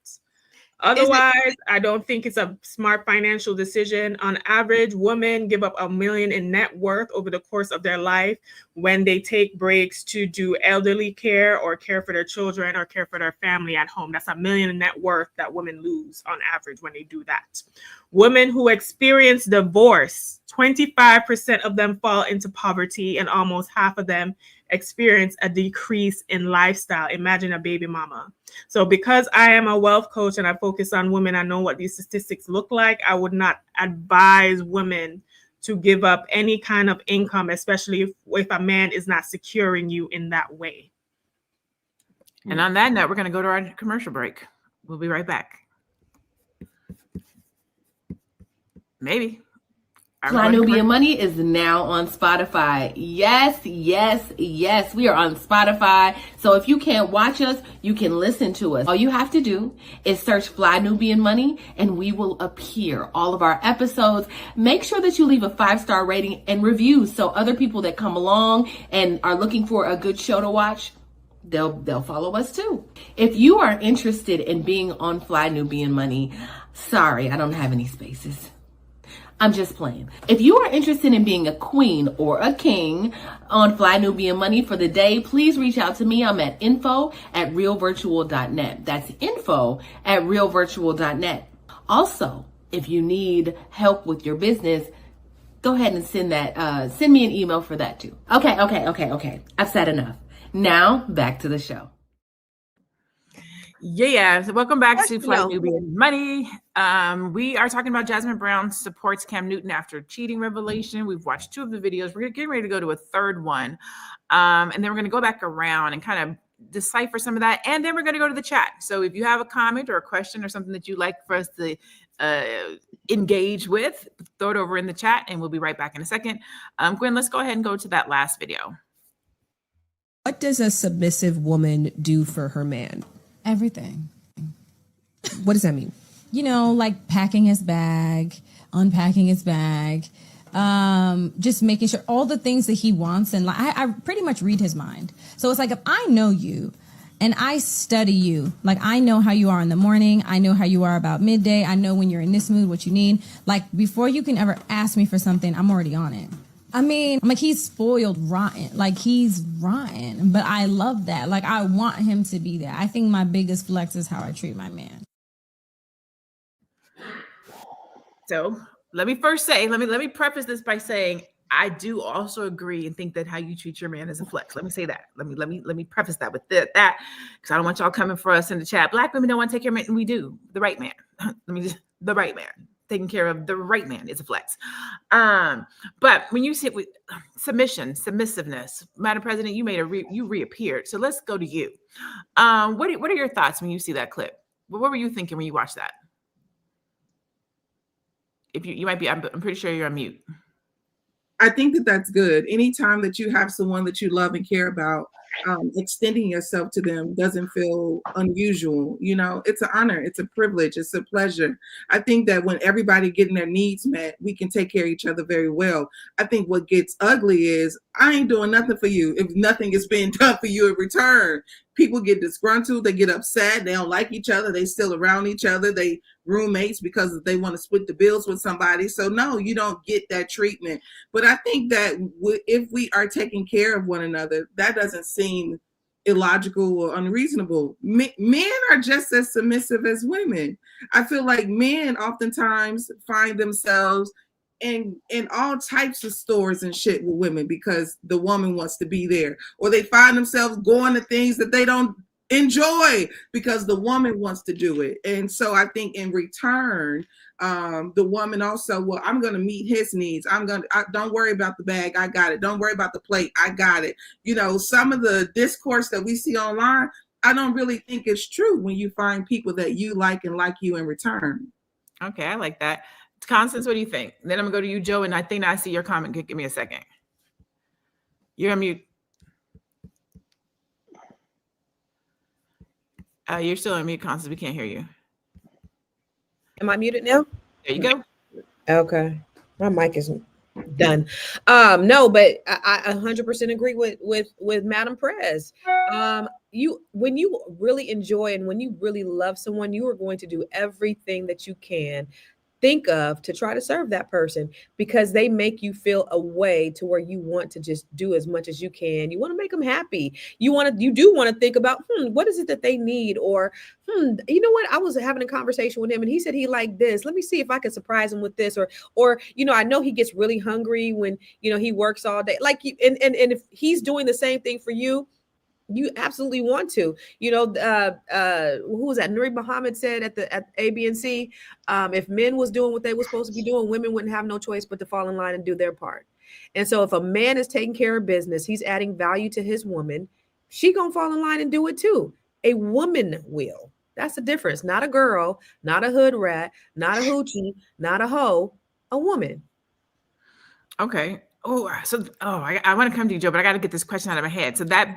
Otherwise, I don't think it's a smart financial decision. On average, women give up $1 million in net worth over the course of their life when they take breaks to do elderly care or care for their children or care for their family at home. That's $1 million in net worth that women lose on average when they do that. Women who experience divorce, 25% of them fall into poverty and almost half of them experience a decrease in lifestyle. Imagine a baby mama. So because I am a wealth coach and I focus on women, I know what these statistics look like. I would not advise women to give up any kind of income, especially if a man is not securing you in that way. And on that note, we're going to go to our commercial break. We'll be right back. Maybe. Fly Nubian Money is now on Spotify. Yes, yes, yes. We are on Spotify. So if you can't watch us, you can listen to us. All you have to do is search Fly Nubian Money and we will appear. All of our episodes. Make sure that you leave a 5-star rating and reviews so other people that come along and are looking for a good show to watch, they'll follow us too. If you are interested in being on Fly Nubian Money, sorry, I don't have any spaces. I'm just playing. If you are interested in being a queen or a king on Fly Nubian Money for the day, please reach out to me. I'm at info@realvirtual.net. That's info@realvirtual.net. Also, if you need help with your business, go ahead and send me an email for that too. Okay. I've said enough. Now back to the show. Yeah, so welcome back to Fly Nubian Money. We are talking about Jasmin Brown supports Cam Newton after cheating revelation. We've watched 2 of the videos. We're getting ready to go to a third one. And then we're going to go back around and kind of decipher some of that. And then we're going to go to the chat. So if you have a comment or a question or something that you'd like for us to engage with, throw it over in the chat and we'll be right back in a second. Gwen, let's go ahead and go to that last video. What does a submissive woman do for her man? Everything. What does that mean? You know, like packing his bag, unpacking his bag, just making sure all the things that he wants. And like, I pretty much read his mind. So it's like, if I know you and I study you, like I know how you are in the morning. I know how you are about midday. I know when you're in this mood, what you need. Like before you can ever ask me for something, I'm already on it. I mean, I'm like, he's spoiled rotten. Like, he's rotten. But I love that. Like, I want him to be there. I think my biggest flex is how I treat my man. So let me first say, let me preface this by saying, I do also agree and think that how you treat your man is a flex. Let me say that. Let me preface that with that, because I don't want y'all coming for us in the chat. Black women don't want to take care of men, and we do. The right man. The right man. Taking care of the right man is a flex. But when you sit with submissiveness, Madam President, you you reappeared. So let's go to you. What are your thoughts when you see that clip? What were you thinking when you watched that? If you might be, I'm pretty sure you're on mute. I think that that's good. Anytime that you have someone that you love and care about, extending yourself to them doesn't feel unusual. You know, it's an honor, it's a privilege, it's a pleasure. I think that when everybody getting their needs met, we can take care of each other very well. I think what gets ugly is I ain't doing nothing for you if nothing is being done for you in return. People get disgruntled, they get upset, they don't like each other, they still around each other, they roommates because they want to split the bills with somebody. So no, you don't get that treatment. But I think that if we are taking care of one another, that doesn't seem illogical or unreasonable. Men are just as submissive as women. I feel like men oftentimes find themselves in all types of stores and shit with women because the woman wants to be there, or they find themselves going to things that they don't enjoy because the woman wants to do it. And so I think in return, the woman also, well, I'm going to meet his needs. Don't worry about the bag. I got it. Don't worry about the plate. I got it. You know, some of the discourse that we see online, I don't really think it's true when you find people that you like and like you in return. Okay, I like that. Constance, what do you think? Then I'm gonna go to you, Joe, and I think I see your comment. Give me a second. You're on mute. You're still on mute, Constance. We can't hear you. Am I muted now? There you go. Okay. My mic is done. No, but I 100% agree with Madam Prez. When you really enjoy and when you really love someone, you are going to do everything that you can think of to try to serve that person, because they make you feel a way to where you want to just do as much as you can. You want to make them happy. You do want to think about, what is it that they need? Or, you know what? I was having a conversation with him and he said he liked this. Let me see if I can surprise him with this. Or, I know he gets really hungry when, he works all day. Like, and if he's doing the same thing for you, you absolutely want to, who was that? Nuri Muhammad said at ABNC, if men was doing what they were supposed to be doing, women wouldn't have no choice but to fall in line and do their part. And so if a man is taking care of business, he's adding value to his woman, she gonna fall in line and do it too. A woman will. That's the difference. Not a girl, not a hood rat, not a hoochie, not a hoe, a woman. Okay. I want to come to you, Joe, but I got to get this question out of my head. So that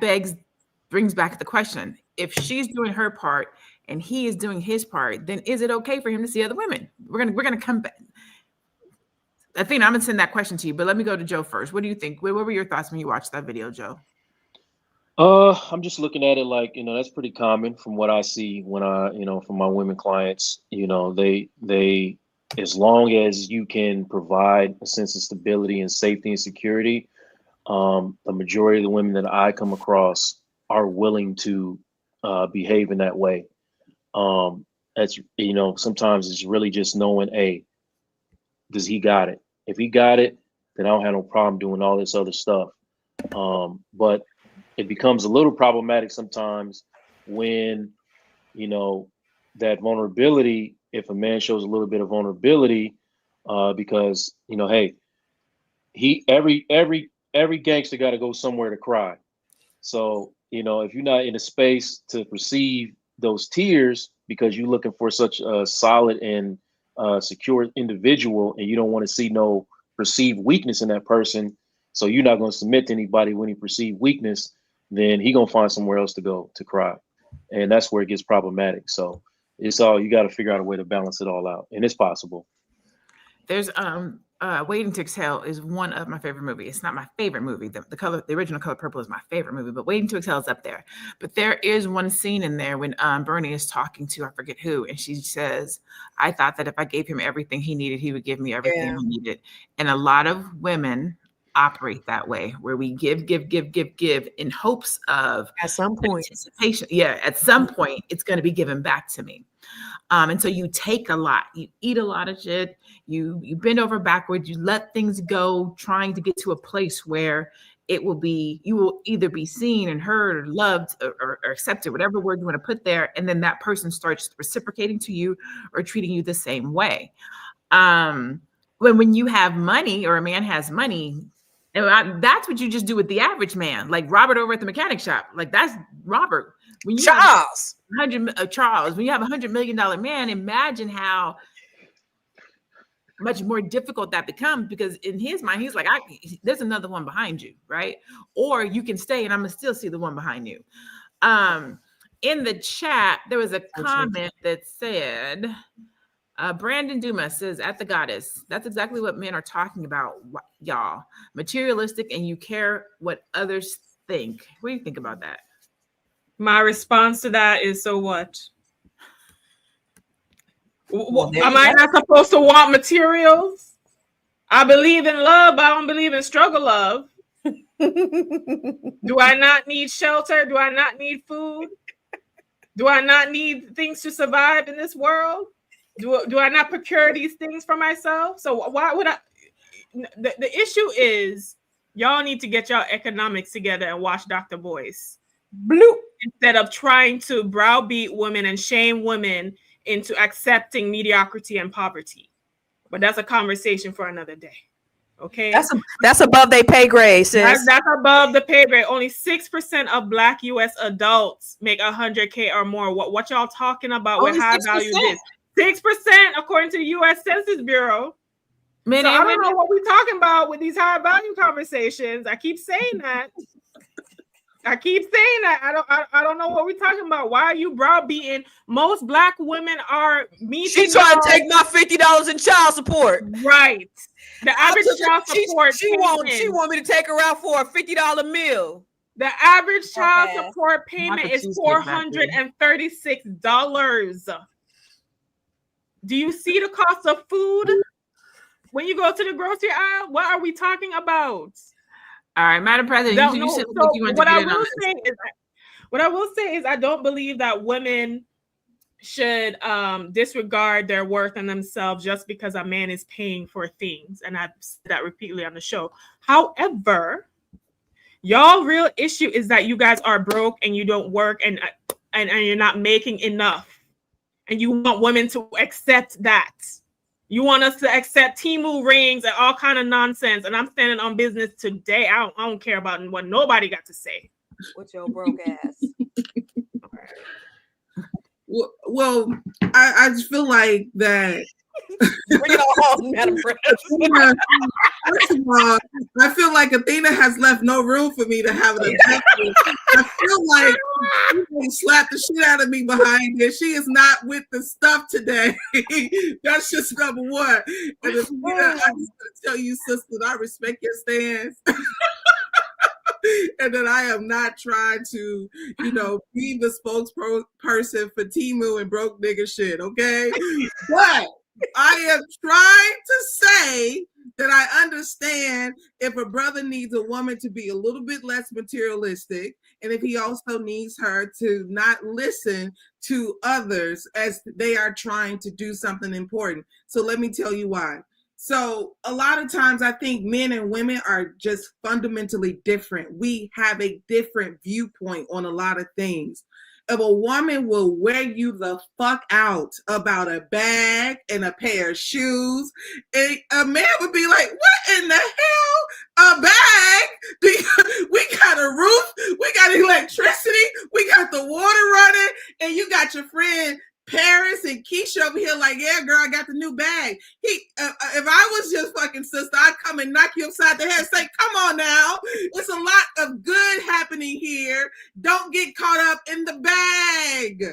brings back the question: if she's doing her part and he is doing his part, then is it okay for him to see other women? We're gonna come back. I think I'm gonna send that question to you, but let me go to Joe first. What do you think? What were your thoughts when you watched that video, Joe? I'm just looking at it like, that's pretty common from what I see when from my women clients. They as long as you can provide a sense of stability and safety and security, the majority of the women that I come across are willing to behave in that way. That's, sometimes it's really just knowing, hey, does he got it? If he got it, then I don't have no problem doing all this other stuff. But it becomes a little problematic sometimes when, that vulnerability, if a man shows a little bit of vulnerability, because, hey, every gangster got to go somewhere to cry. So, if you're not in a space to perceive those tears because you're looking for such a solid and secure individual, and you don't want to see no perceived weakness in that person, so you're not going to submit to anybody when he perceived weakness, then he going to find somewhere else to go to cry. And that's where it gets problematic. So you got to figure out a way to balance it all out. And it's possible. There's Waiting to Exhale is one of my favorite movies. It's not my favorite movie. The original Color Purple is my favorite movie, but Waiting to Exhale is up there. But there is one scene in there when Bernie is talking to, I forget who, and she says, I thought that if I gave him everything he needed, he would give me everything he needed. And a lot of women operate that way, where we give in hopes of at some point anticipation. Yeah, at some point it's going to be given back to me. And so you take a lot, you eat a lot of shit, you bend over backwards, you let things go, trying to get to a place where you will either be seen and heard or loved or accepted, whatever word you want to put there. And then that person starts reciprocating to you or treating you the same way. When you have money, or a man has money, that's what you just do with the average man, like Robert over at the mechanic shop. Like, that's Robert. When you Charles, Charles, when you have $100 million man, imagine how much more difficult that becomes, because in his mind, he's like, there's another one behind you, right? Or you can stay and I'm gonna still see the one behind you. In the chat, there was a comment that said, Brandon Dumas says, at the goddess, that's exactly what men are talking about, y'all. Materialistic, and you care what others think. What do you think about that? My response to that is, so what? Am I not supposed to want materials? I believe in love, but I don't believe in struggle love. Do I not need shelter? Do I not need food? Do I not need things to survive in this world? Do I not procure these things for myself? So why would I? The issue is, y'all need to get y'all economics together and watch Dr. Boyce. Bloop. Instead of trying to browbeat women and shame women into accepting mediocrity and poverty. But that's a conversation for another day. Okay, that's above their pay grade, sis. that's above the pay grade. Only 6% of Black U.S. adults make $100K or more. What y'all talking about with Only high 6%. value? This 6% according to the U.S. Census Bureau. Men So and I don't women. know what we're talking about with these high value conversations. I keep saying that. I don't know what we're talking about. Why are you browbeating? Most Black women are meeting. She trying to take my $50 in child support. Right. The average child support. She want me to take her out for a $50 meal. The average child support payment is $436. Do you see the cost of food when you go to the grocery aisle? What are we talking about? All right, Madam President, you said So you want what to I get in on will this. say is, what I will say is, I don't believe that women should disregard their worth and themselves just because a man is paying for things, and I've said that repeatedly on the show. However, y'all real issue is that you guys are broke and you don't work, and you're not making enough, and you want women to accept that. You want us to accept Temu rings and all kind of nonsense, and I'm standing on business today. I don't care about what nobody got to say. With your broke ass. Well, I just feel like that. Bring it on, Madam President. First of all, I feel like Athena has left no room for me to have an objection. I feel like she slapped the shit out of me behind it. She is not with the stuff today. That's just number one. And Athena, I just want to tell you, sister, I respect your stance. And that I am not trying to, be the spokesperson for Temu and broke nigga shit, okay? But I am trying to say that I understand if a brother needs a woman to be a little bit less materialistic, and if he also needs her to not listen to others as they are trying to do something important. So let me tell you why. So a lot of times I think men and women are just fundamentally different. We have a different viewpoint on a lot of things. If a woman will wear you the fuck out about a bag and a pair of shoes, a man would be like, what in the hell? A bag? We got a roof, we got electricity, we got the water running, and you got your friend Paris and Keisha over here like, yeah, girl, I got the new bag. If I was your fucking sister, I'd come and knock you upside the head and say, come on now. It's a lot of good happening here. Don't get caught up in the bag.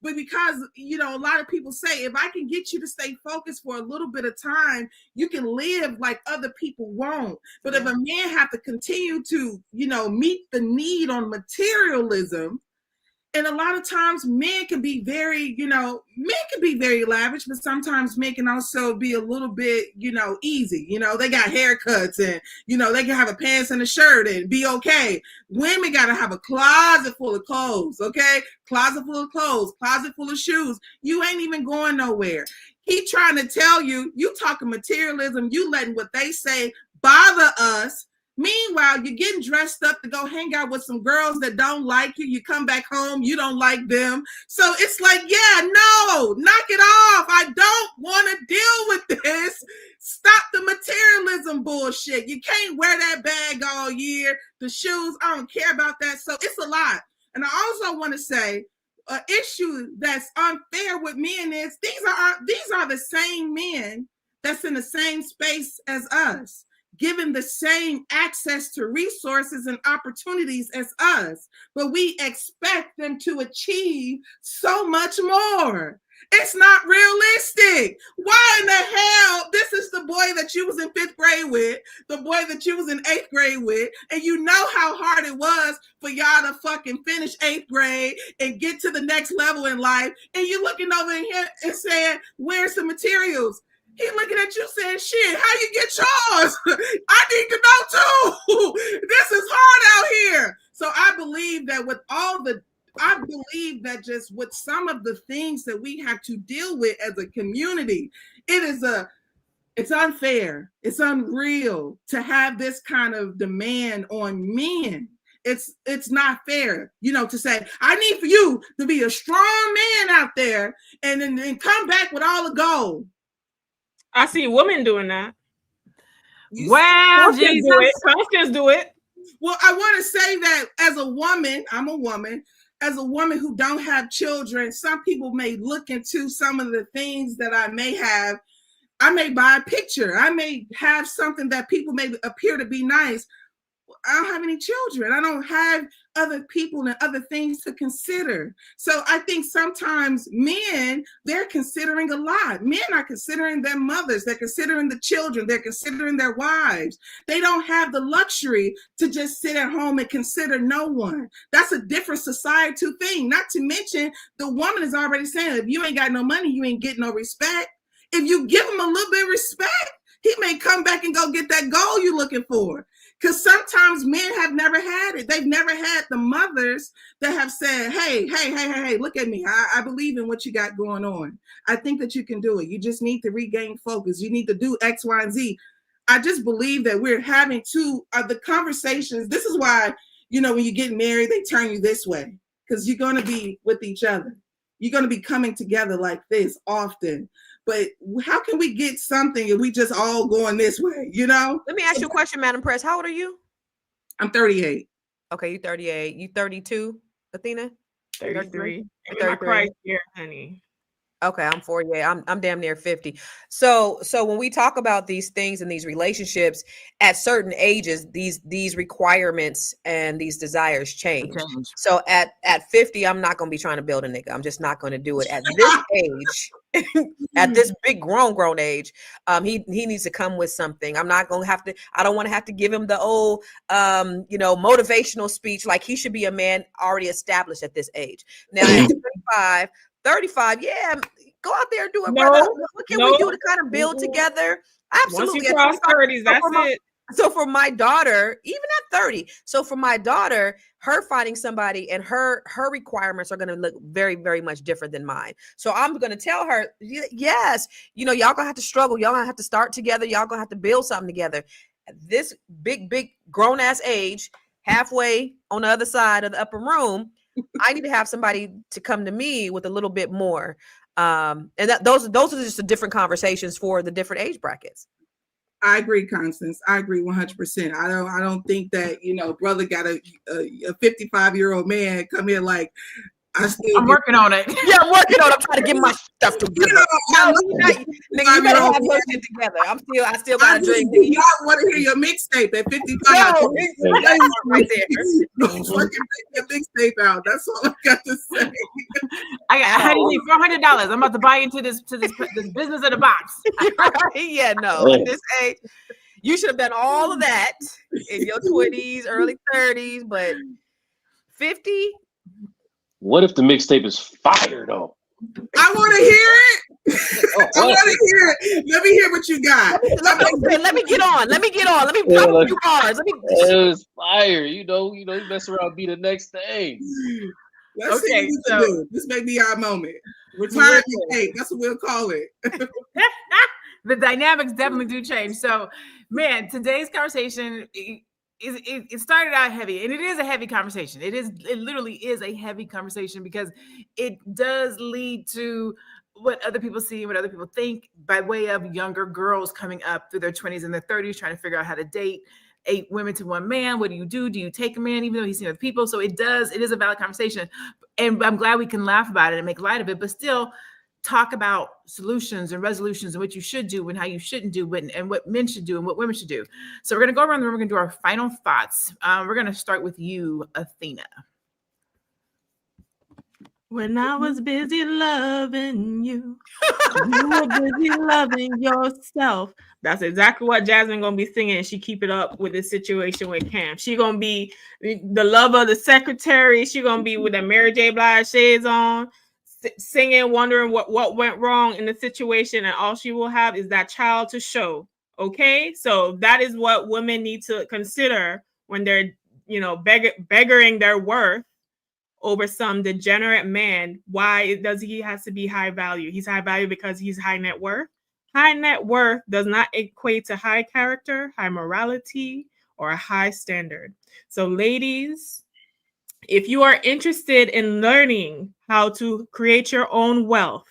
But because, a lot of people say, if I can get you to stay focused for a little bit of time, you can live like other people won't. But if a man have to continue to, meet the need on materialism, and a lot of times men can be very, lavish, but sometimes men can also be a little bit, easy. They got haircuts and, they can have a pants and a shirt and be okay. Women got to have a closet full of clothes, okay? Closet full of clothes, closet full of shoes. You ain't even going nowhere. He trying to tell you, you talking materialism, you letting what they say bother us. Meanwhile, you're getting dressed up to go hang out with some girls that don't like you. You come back home, you don't like them. So it's like, yeah, no, knock it off. I don't want to deal with this. Stop the materialism bullshit. You can't wear that bag all year. The shoes, I don't care about that. So it's a lot. And I also want to say, an issue that's unfair with men is these are the same men that's in the same space as us, given the same access to resources and opportunities as us, but we expect them to achieve so much more. It's not realistic. Why in the hell? This is the boy that you was in 5th grade with, the boy that you was in 8th grade with, and you know how hard it was for y'all to fucking finish 8th grade and get to the next level in life, and you looking over in here and saying, where's the materials? He looking at you saying, shit, how you get yours? I need to know too. This is hard out here. So I believe that just with some of the things that we have to deal with as a community, it's unfair. It's unreal to have this kind of demand on men. It's not fair, to say, I need for you to be a strong man out there and then come back with all the gold. I see women doing that. Wow, Constance Jesus. do it. Constance do it. Well, I want to say that as a woman, I'm a woman. As a woman who don't have children, some people may look into some of the things that I may have. I may buy a picture. I may have something that people may appear to be nice. I don't have any children. I don't have other people and other things to consider. So I think sometimes men, they're considering a lot. Men are considering their mothers. They're considering the children. They're considering their wives. They don't have the luxury to just sit at home and consider no one. That's a different societal thing. Not to mention, the woman is already saying, if you ain't got no money, you ain't getting no respect. If you give him a little bit of respect, he may come back and go get that goal you're looking for. Because sometimes men have never had it. They've never had the mothers that have said, hey, look at me. I believe in what you got going on. I think that you can do it. You just need to regain focus. You need to do X, Y, and Z. I just believe that we're having the conversations. This is why, when you get married, they turn you this way. Because you're going to be with each other. You're going to be coming together like this often. But how can we get something if we just all going this way, Let me ask you a question, Madam Press. How old are you? I'm 38. Okay, you 38. You 32, Athena? 33. I'm in my Christ year, honey. Okay, I'm 48. I'm damn near 50. So when we talk about these things and these relationships at certain ages, these requirements and these desires change. So at 50, I'm not gonna be trying to build a nigga. I'm just not gonna do it at this age. At this big grown age, he needs to come with something. I'm not gonna have to. I don't want to have to give him the old motivational speech. Like, he should be a man already established at this age. Now at 35, yeah, go out there and do it, brother. What can we do to kind of build together? Absolutely. Once you cross 30s, that's it. So for my daughter, even at 30, so for my daughter, her finding somebody and her requirements are going to look very, very much different than mine. So I'm going to tell her, yes, y'all going to have to struggle. Y'all going to have to start together. Y'all going to have to build something together. At this big grown ass age, halfway on the other side of the upper room, I need to have somebody to come to me with a little bit more. And those are just the different conversations for the different age brackets. I agree, Constance. I agree 100%. I don't think that, brother got a 55-year-old man come in like, I'm working on it. Yeah, I'm working on it. I'm trying to get my stuff together. Nigga, you better have your shit together. I still got a dream. You not want to hear your mixtape at 55. No, that's right there. Fucking your mixtape out. That's all I got to say. How do you need $400? I'm about to buy into this business of the box. Yeah, no. At this age, you should have done all of that in your 20s, early 30s, but 50. What if the mixtape is fire though? I want to hear it. I want to hear it. Let me hear what you got. Let me get on. Let me pop a few bars. It was fire. You mess around, be the next thing. Let's see what we can do. This may be our moment. Retirement tape. That's what we'll call it. The dynamics definitely do change. So, man, today's conversation, it started out heavy, and it is a heavy conversation. It literally is a heavy conversation because it does lead to what other people see, what other people think, by way of younger girls coming up through their 20s and their 30s, trying to figure out how to date 8 women to 1 man. What do you do? Do you take a man even though he's seen other people? So it is a valid conversation, and I'm glad we can laugh about it and make light of it, but still talk about solutions and resolutions and what you should do and how you shouldn't do, and what men should do and what women should do. So we're going to go around the room. We're going to do our final thoughts. We're going to start with you, Athena. When I was busy loving you, you were busy loving yourself. That's exactly what Jasmine gonna be singing. She keep it up with the situation with Cam. She gonna be the love of the secretary. She gonna be with the Mary J. Blige shades on, singing, wondering what went wrong in the situation, and all she will have is that child to show. Okay, so that is what women need to consider when they're beggaring their worth over some degenerate man. Why does he has to be high value? He's high value because he's high net worth. High net worth does not equate to high character, high morality, or a high standard. So ladies, if you are interested in learning how to create your own wealth,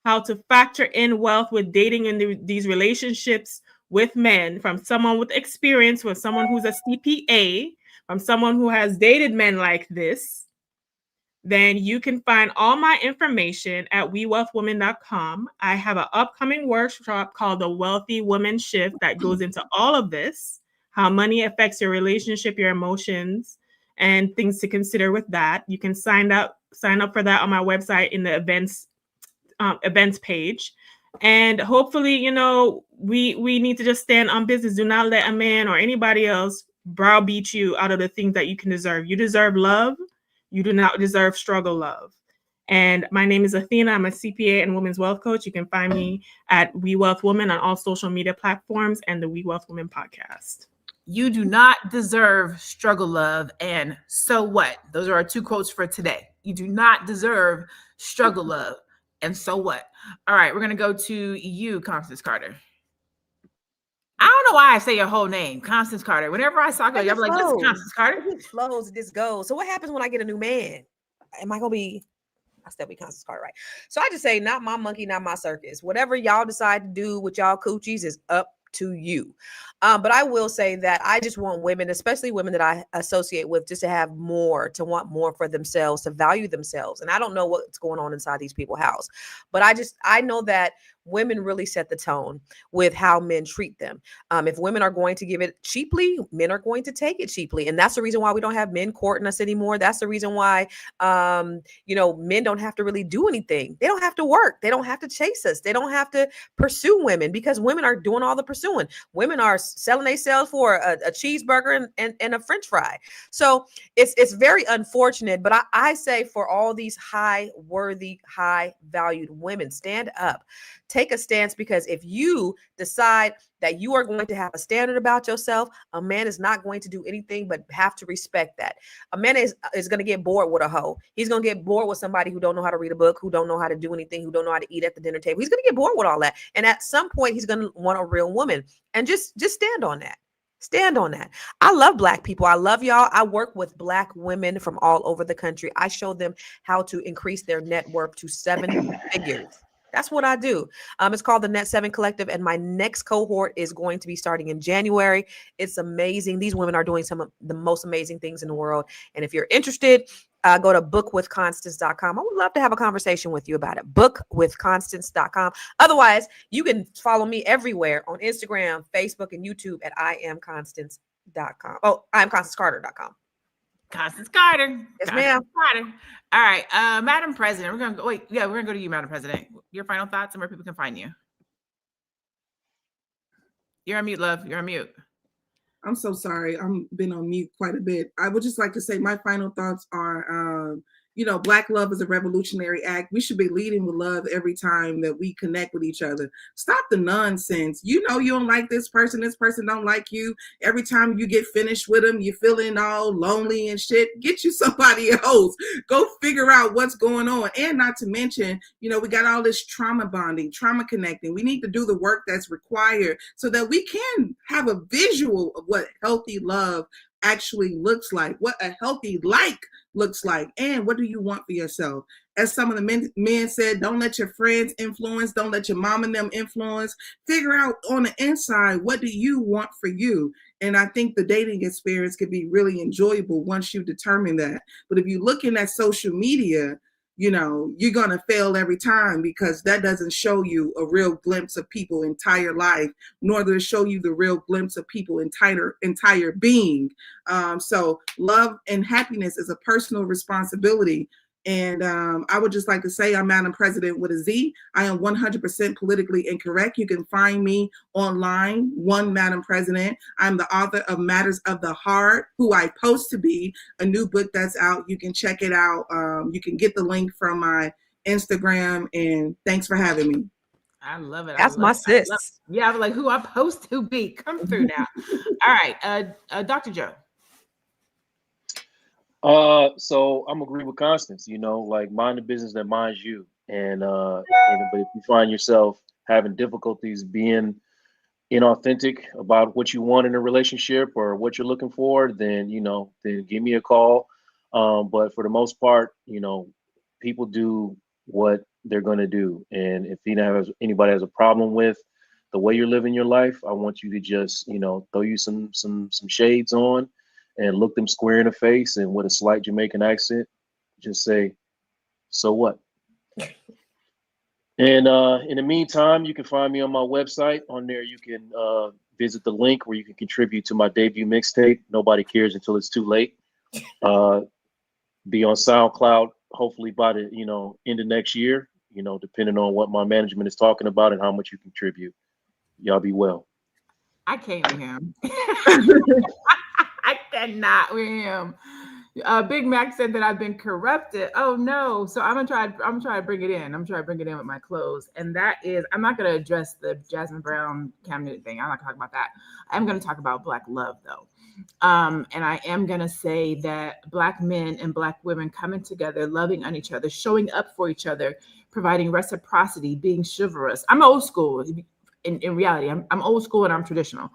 how to factor in wealth with dating in these relationships with men, from someone with experience, from someone who's a CPA, from someone who has dated men like this, then you can find all my information at wewealthwomen.com. I have an upcoming workshop called The Wealthy Woman Shift that goes into all of this, how money affects your relationship, your emotions, and things to consider with that. You can sign up for that on my website in the events page. And hopefully, you know, we need to just stand on business. Do not let a man or anybody else browbeat you out of the things that you can deserve. You deserve love. You do not deserve struggle love. And my name is Athena. I'm a CPA and women's wealth coach. You can find me at We Wealth Women on all social media platforms and the We Wealth Women podcast. You do not deserve struggle love. And so what? Those are our 2 quotes for today. You do not deserve struggle love. And so what? All right, we're going to go to you, Constance Carter. I don't know why I say your whole name, Constance Carter. Whenever I saw you, I'm like, this is Constance Carter. It just flows, it just goes. So what happens when I get a new man? Am I going to be, I still be Constance Carter, right? So I just say, not my monkey, not my circus. Whatever y'all decide to do with y'all coochies is up to you. But I will say that I just want women, especially women that I associate with, just to have more, to want more for themselves, to value themselves. And I don't know what's going on inside these people's house, but I know that women really set the tone with how men treat them. If women are going to give it cheaply, men are going to take it cheaply. And that's the reason why we don't have men courting us anymore. That's the reason why, men don't have to really do anything. They don't have to work. They don't have to chase us. They don't have to pursue women, because women are doing all the pursuing. Women are selling themselves for a cheeseburger and a French fry. So it's very unfortunate, but I say for all these high worthy, high valued women, stand up. Take a stance, because if you decide that you are going to have a standard about yourself, a man is not going to do anything but have to respect that. A man is going to get bored with a hoe. He's going to get bored with somebody who don't know how to read a book, who don't know how to do anything, who don't know how to eat at the dinner table. He's going to get bored with all that. And at some point, he's going to want a real woman. And just stand on that. Stand on that. I love Black people. I love y'all. I work with Black women from all over the country. I show them how to increase their net worth to 7 figures. That's what I do. It's called the Net 7 Collective, and my next cohort is going to be starting in January. It's amazing. These women are doing some of the most amazing things in the world. And if you're interested, go to bookwithconstance.com. I would love to have a conversation with you about it. Bookwithconstance.com. Otherwise, you can follow me everywhere on Instagram, Facebook, and YouTube at IamConstance.com. Oh, IamConstanceCarter.com. Constance Carter. Yes, ma'am. Carter. All right, Madam President, we're gonna go to you, Madam President. Your final thoughts and where people can find you. You're on mute, love. You're on mute. I'm so sorry. I'm been on mute quite a bit. I would just like to say my final thoughts are, Black love is a revolutionary act. We should be leading with love every time that we connect with each other. Stop the nonsense. You know you don't like this person don't like you. Every time you get finished with them, you're feeling all lonely and shit. Get you somebody else. Go figure out what's going on. And not to mention, we got all this trauma bonding, trauma connecting. We need to do the work that's required so that we can have a visual of what healthy love actually looks like, what a healthy looks like, and what do you want for yourself. As some of the men said, don't let your friends influence, don't let your mom and them influence. Figure out on the inside, what do you want for you? And I think the dating experience could be really enjoyable once you determine that. But if you're looking at social media, you're going to fail every time, because that doesn't show you a real glimpse of people's entire life, nor does it show you the real glimpse of people's entire being. So love and happiness is a personal responsibility. And I would just like to say I'm Madam President with a Z. I am 100% politically incorrect. You can find me online, One Madam President. I'm the author of Matters of the Heart, Who I Post to Be, a new book that's out. You can check it out. You can get the link from my Instagram. And thanks for having me. I love it. That's my sis. Yeah, I'm like, who I supposed to be. Come through now. All right, Dr. Joe. So I'm agree with Constance, like mind the business that minds you. And but if you find yourself having difficulties being inauthentic about what you want in a relationship or what you're looking for, then then give me a call. But for the most part, people do what they're going to do. And if anybody has a problem with the way you're living your life, I want you to just, throw you some shades on and look them square in the face, and with a slight Jamaican accent, just say, "So what?" And in the meantime, you can find me on my website. On there, you can visit the link where you can contribute to my debut mixtape, Nobody Cares Until It's Too Late. Be on SoundCloud, hopefully by the end of next year, depending on what my management is talking about and how much you contribute. Y'all be well. I can't with him. I cannot with him. Big Mac said that I've been corrupted. Oh no! So I'm gonna try to bring it in. I'm trying to bring it in with my clothes, and that is, I'm not gonna address the Jasmine Brown cabinet thing. I'm not gonna talk about that. I'm gonna talk about Black love though, and I am gonna say that Black men and Black women coming together, loving on each other, showing up for each other, providing reciprocity, being chivalrous. I'm old school. In reality, I'm old school and I'm traditional.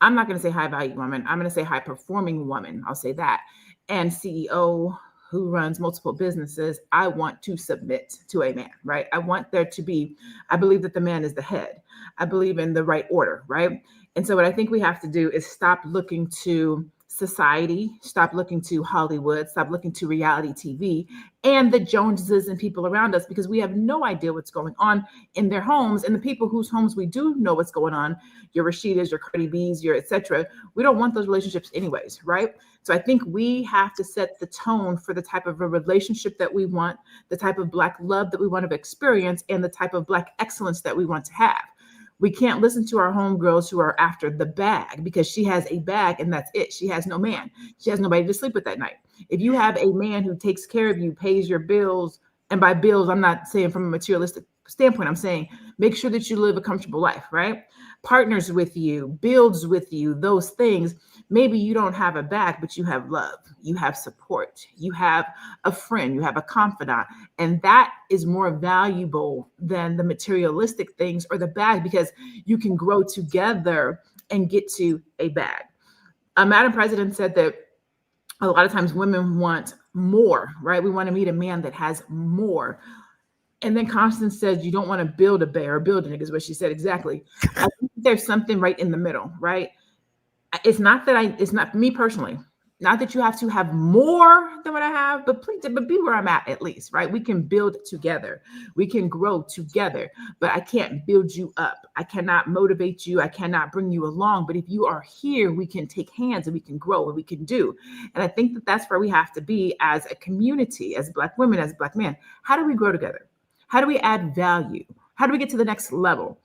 I'm not going to say high value woman. I'm going to say high performing woman. I'll say that. And CEO who runs multiple businesses, I want to submit to a man, right? I want there to be, I believe that the man is the head. I believe in the right order, right? And so what I think we have to do is stop looking to society, stop looking to Hollywood, stop looking to reality TV and the Joneses and people around us, because we have no idea what's going on in their homes. And the people whose homes we do know what's going on, your Rashidas, your Cardi B's, your etc., we don't want those relationships anyways, right? So I think we have to set the tone for the type of a relationship that we want, the type of Black love that we want to experience, and the type of Black excellence that we want to have. We can't listen to our homegirls who are after the bag, because she has a bag and that's it. She has no man. She has nobody to sleep with that night. If you have a man who takes care of you, pays your bills, and by bills, I'm not saying from a materialistic standpoint, I'm saying make sure that you live a comfortable life, right? Partners with you, builds with you, those things. Maybe you don't have a bag, but you have love, you have support, you have a friend, you have a confidant. And that is more valuable than the materialistic things or the bag, because you can grow together and get to a bag. Madam President said that a lot of times women want more, right? We want to meet a man that has more. And then Constance said, you don't want to build a bear or build a nigga, is what she said exactly. I think there's something right in the middle, right? It's not me personally, not that you have to have more than what I have, but please, but be where I'm at least, right? We can build together. We can grow together, but I can't build you up. I cannot motivate you. I cannot bring you along. But if you are here, we can take hands and we can grow and we can do. And I think that that's where we have to be as a community, as Black women, as Black men. How do we grow together? How do we add value? How do we get to the next level?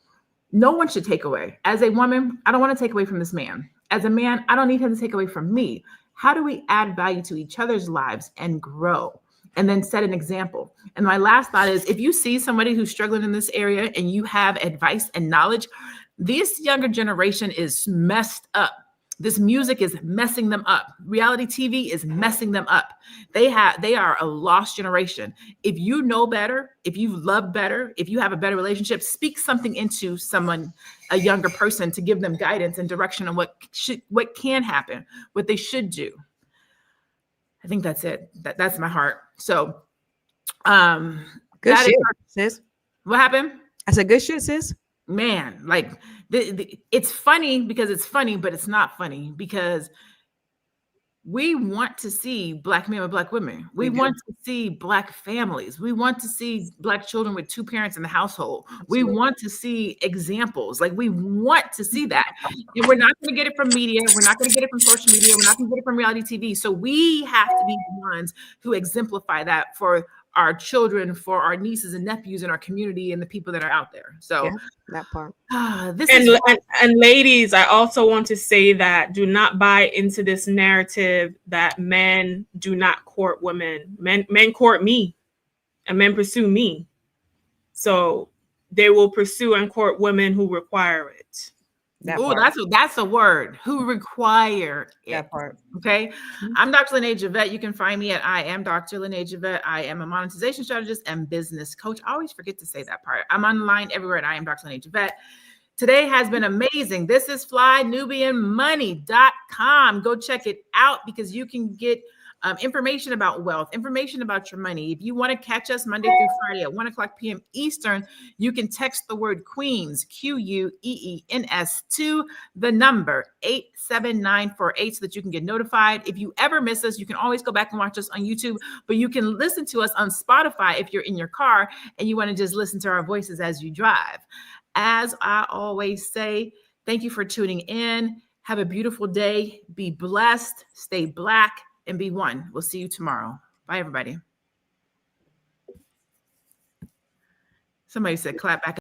No one should take away. As a woman, I don't want to take away from this man. As a man, I don't need him to take away from me. How do we add value to each other's lives and grow? And then set an example. And my last thought is, if you see somebody who's struggling in this area and you have advice and knowledge, this younger generation is messed up. This music is messing them up. Reality TV is messing them up. They are a lost generation. If you know better, if you love better, if you have a better relationship, speak something into someone, a younger person, to give them guidance and direction on what can happen, what they should do. I think that's it. That's my heart. So, good shit, sis. What happened? I said, good shit, sis. Man, like it's funny because it's funny, but it's not funny because we want to see Black men with Black women. We want to see Black families. We want to see Black children with two parents in the household. We want to see examples. Like, we want to see that. And we're not going to get it from media. We're not going to get it from social media. We're not going to get it from reality TV. So we have to be the ones who exemplify that for our children, for our nieces and nephews in our community and the people that are out there. So yeah, that part. And ladies, I also want to say that do not buy into this narrative that men do not court women. Men court me and men pursue me. So they will pursue and court women who require it. That's a word. Who require it. That part. Okay. I'm Dr. Lene Javette. You can find me at I am Dr. Lene Javette. I am a monetization strategist and business coach. I always forget to say that part. I'm online everywhere at I am Dr. Lene Javette. Today has been amazing. This is FlyNubianMoney.com. Go check it out because you can get information about wealth, information about your money. If you want to catch us Monday through Friday at 1 o'clock p.m. Eastern, you can text the word Queens, Queens, to the number 87948 so that you can get notified. If you ever miss us, you can always go back and watch us on YouTube, but you can listen to us on Spotify if you're in your car and you want to just listen to our voices as you drive. As I always say, thank you for tuning in. Have a beautiful day. Be blessed. Stay Black and be one. We'll see you tomorrow. Bye, everybody. Somebody said clap back.